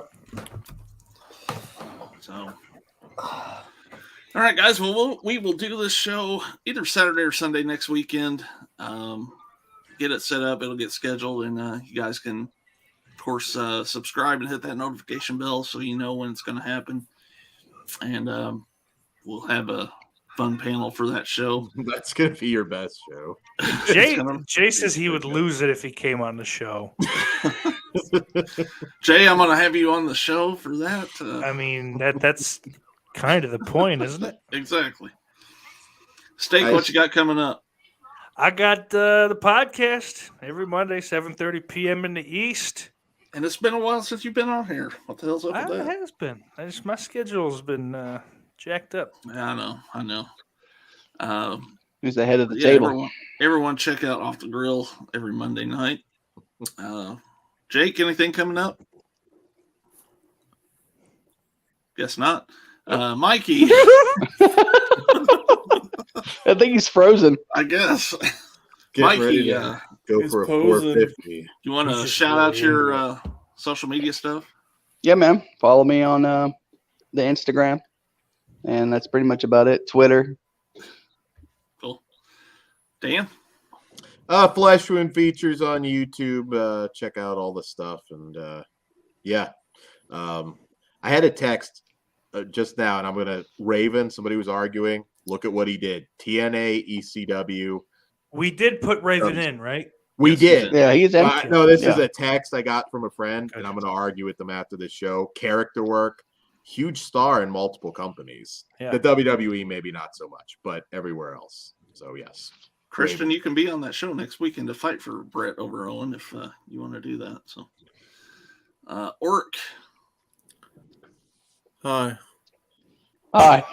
so. All right, guys. Well, we will do this show either Saturday or Sunday next weekend. Get it set up. It'll get scheduled, and you guys can, of course, subscribe and hit that notification bell so you know when it's going to happen. And we'll have a fun panel for that show. That's gonna be your best show. Jay says he would lose it if he came on the show. Jay, I'm going to have you on the show for that. I mean, that's kind of the point, isn't it? Exactly. Steak, what you got coming up? I got the podcast every Monday, 7:30 p.m. in the East. And it's been a while since you've been on here. What the hell's up with It that? has been. My schedule's been jacked up. Yeah, I know. who's the head of the table. Everyone check out Off the Grill every Monday night. Jake, anything coming up? Guess not. Mikey, I think he's frozen. I guess. Get Mikey, ready to go he's for a posing. 450. you want He's to just shout out really your social media stuff? Yeah, man. Follow me on the Instagram, and that's pretty much about it. Twitter. Cool. Dan? Flesh Wound features on YouTube. Check out all the stuff. And I had a text just now, and I'm going to Raven. Somebody was arguing. Look at what he did. TNA, ECW. We did put Raven in, right? We Yes, did. Yeah, he's in. No, this is Yeah. a text I got from a friend, and I'm going to argue with them after the show. Character work, huge star in multiple companies. Yeah. The WWE, maybe not so much, but everywhere else. So, yes. Christian, you can be on that show next weekend to fight for Brett over Owen if you want to do that. So, Orc, Hi. Hi.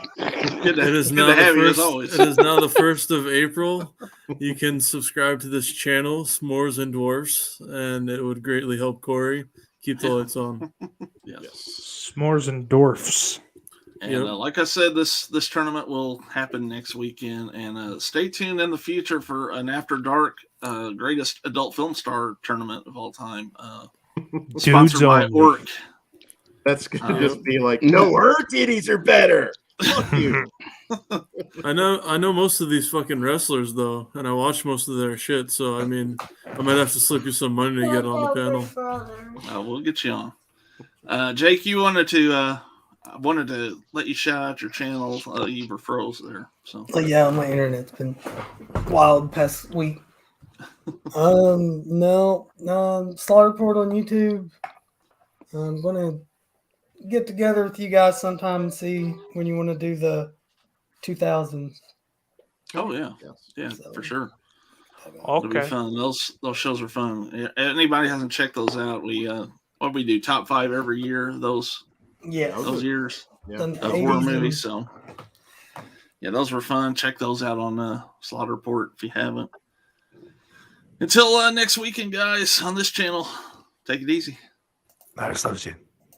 good It to, is good now to the have you as first. always. It is now the 1st of April. You can subscribe to this channel, S'mores Indoors, and it would greatly help Corey keep the lights on. Yes. S'mores and Dwarfs. And Yep. like I said, this tournament will happen next weekend. And stay tuned in the future for an After Dark greatest adult film star tournament of all time. Sponsored by only. Orc. That's going to just be like, no, her titties are better. Fuck you. I know most of these fucking wrestlers though, and I watch most of their shit. So I mean, I might have to slip you some money to get on the panel. We'll get you on. Jake, you wanted to I wanted to let you shout out your channel. You were froze there. So Yeah, my internet's been wild past week. No, Slaughter Report on YouTube. I'm gonna get together with you guys sometime and see when you want to do the 2000s. oh yeah. Yes. Yeah, So- for sure. It'll be Okay. fun. Those shows are fun. Yeah, anybody hasn't checked those out, we do top 5 every year, those Yeah, those years Yeah. the of horror 80s movies. So yeah, those were fun. Check those out on Slaughter Report if you haven't. Until next weekend, guys, on this channel. Take it easy. Narcissist.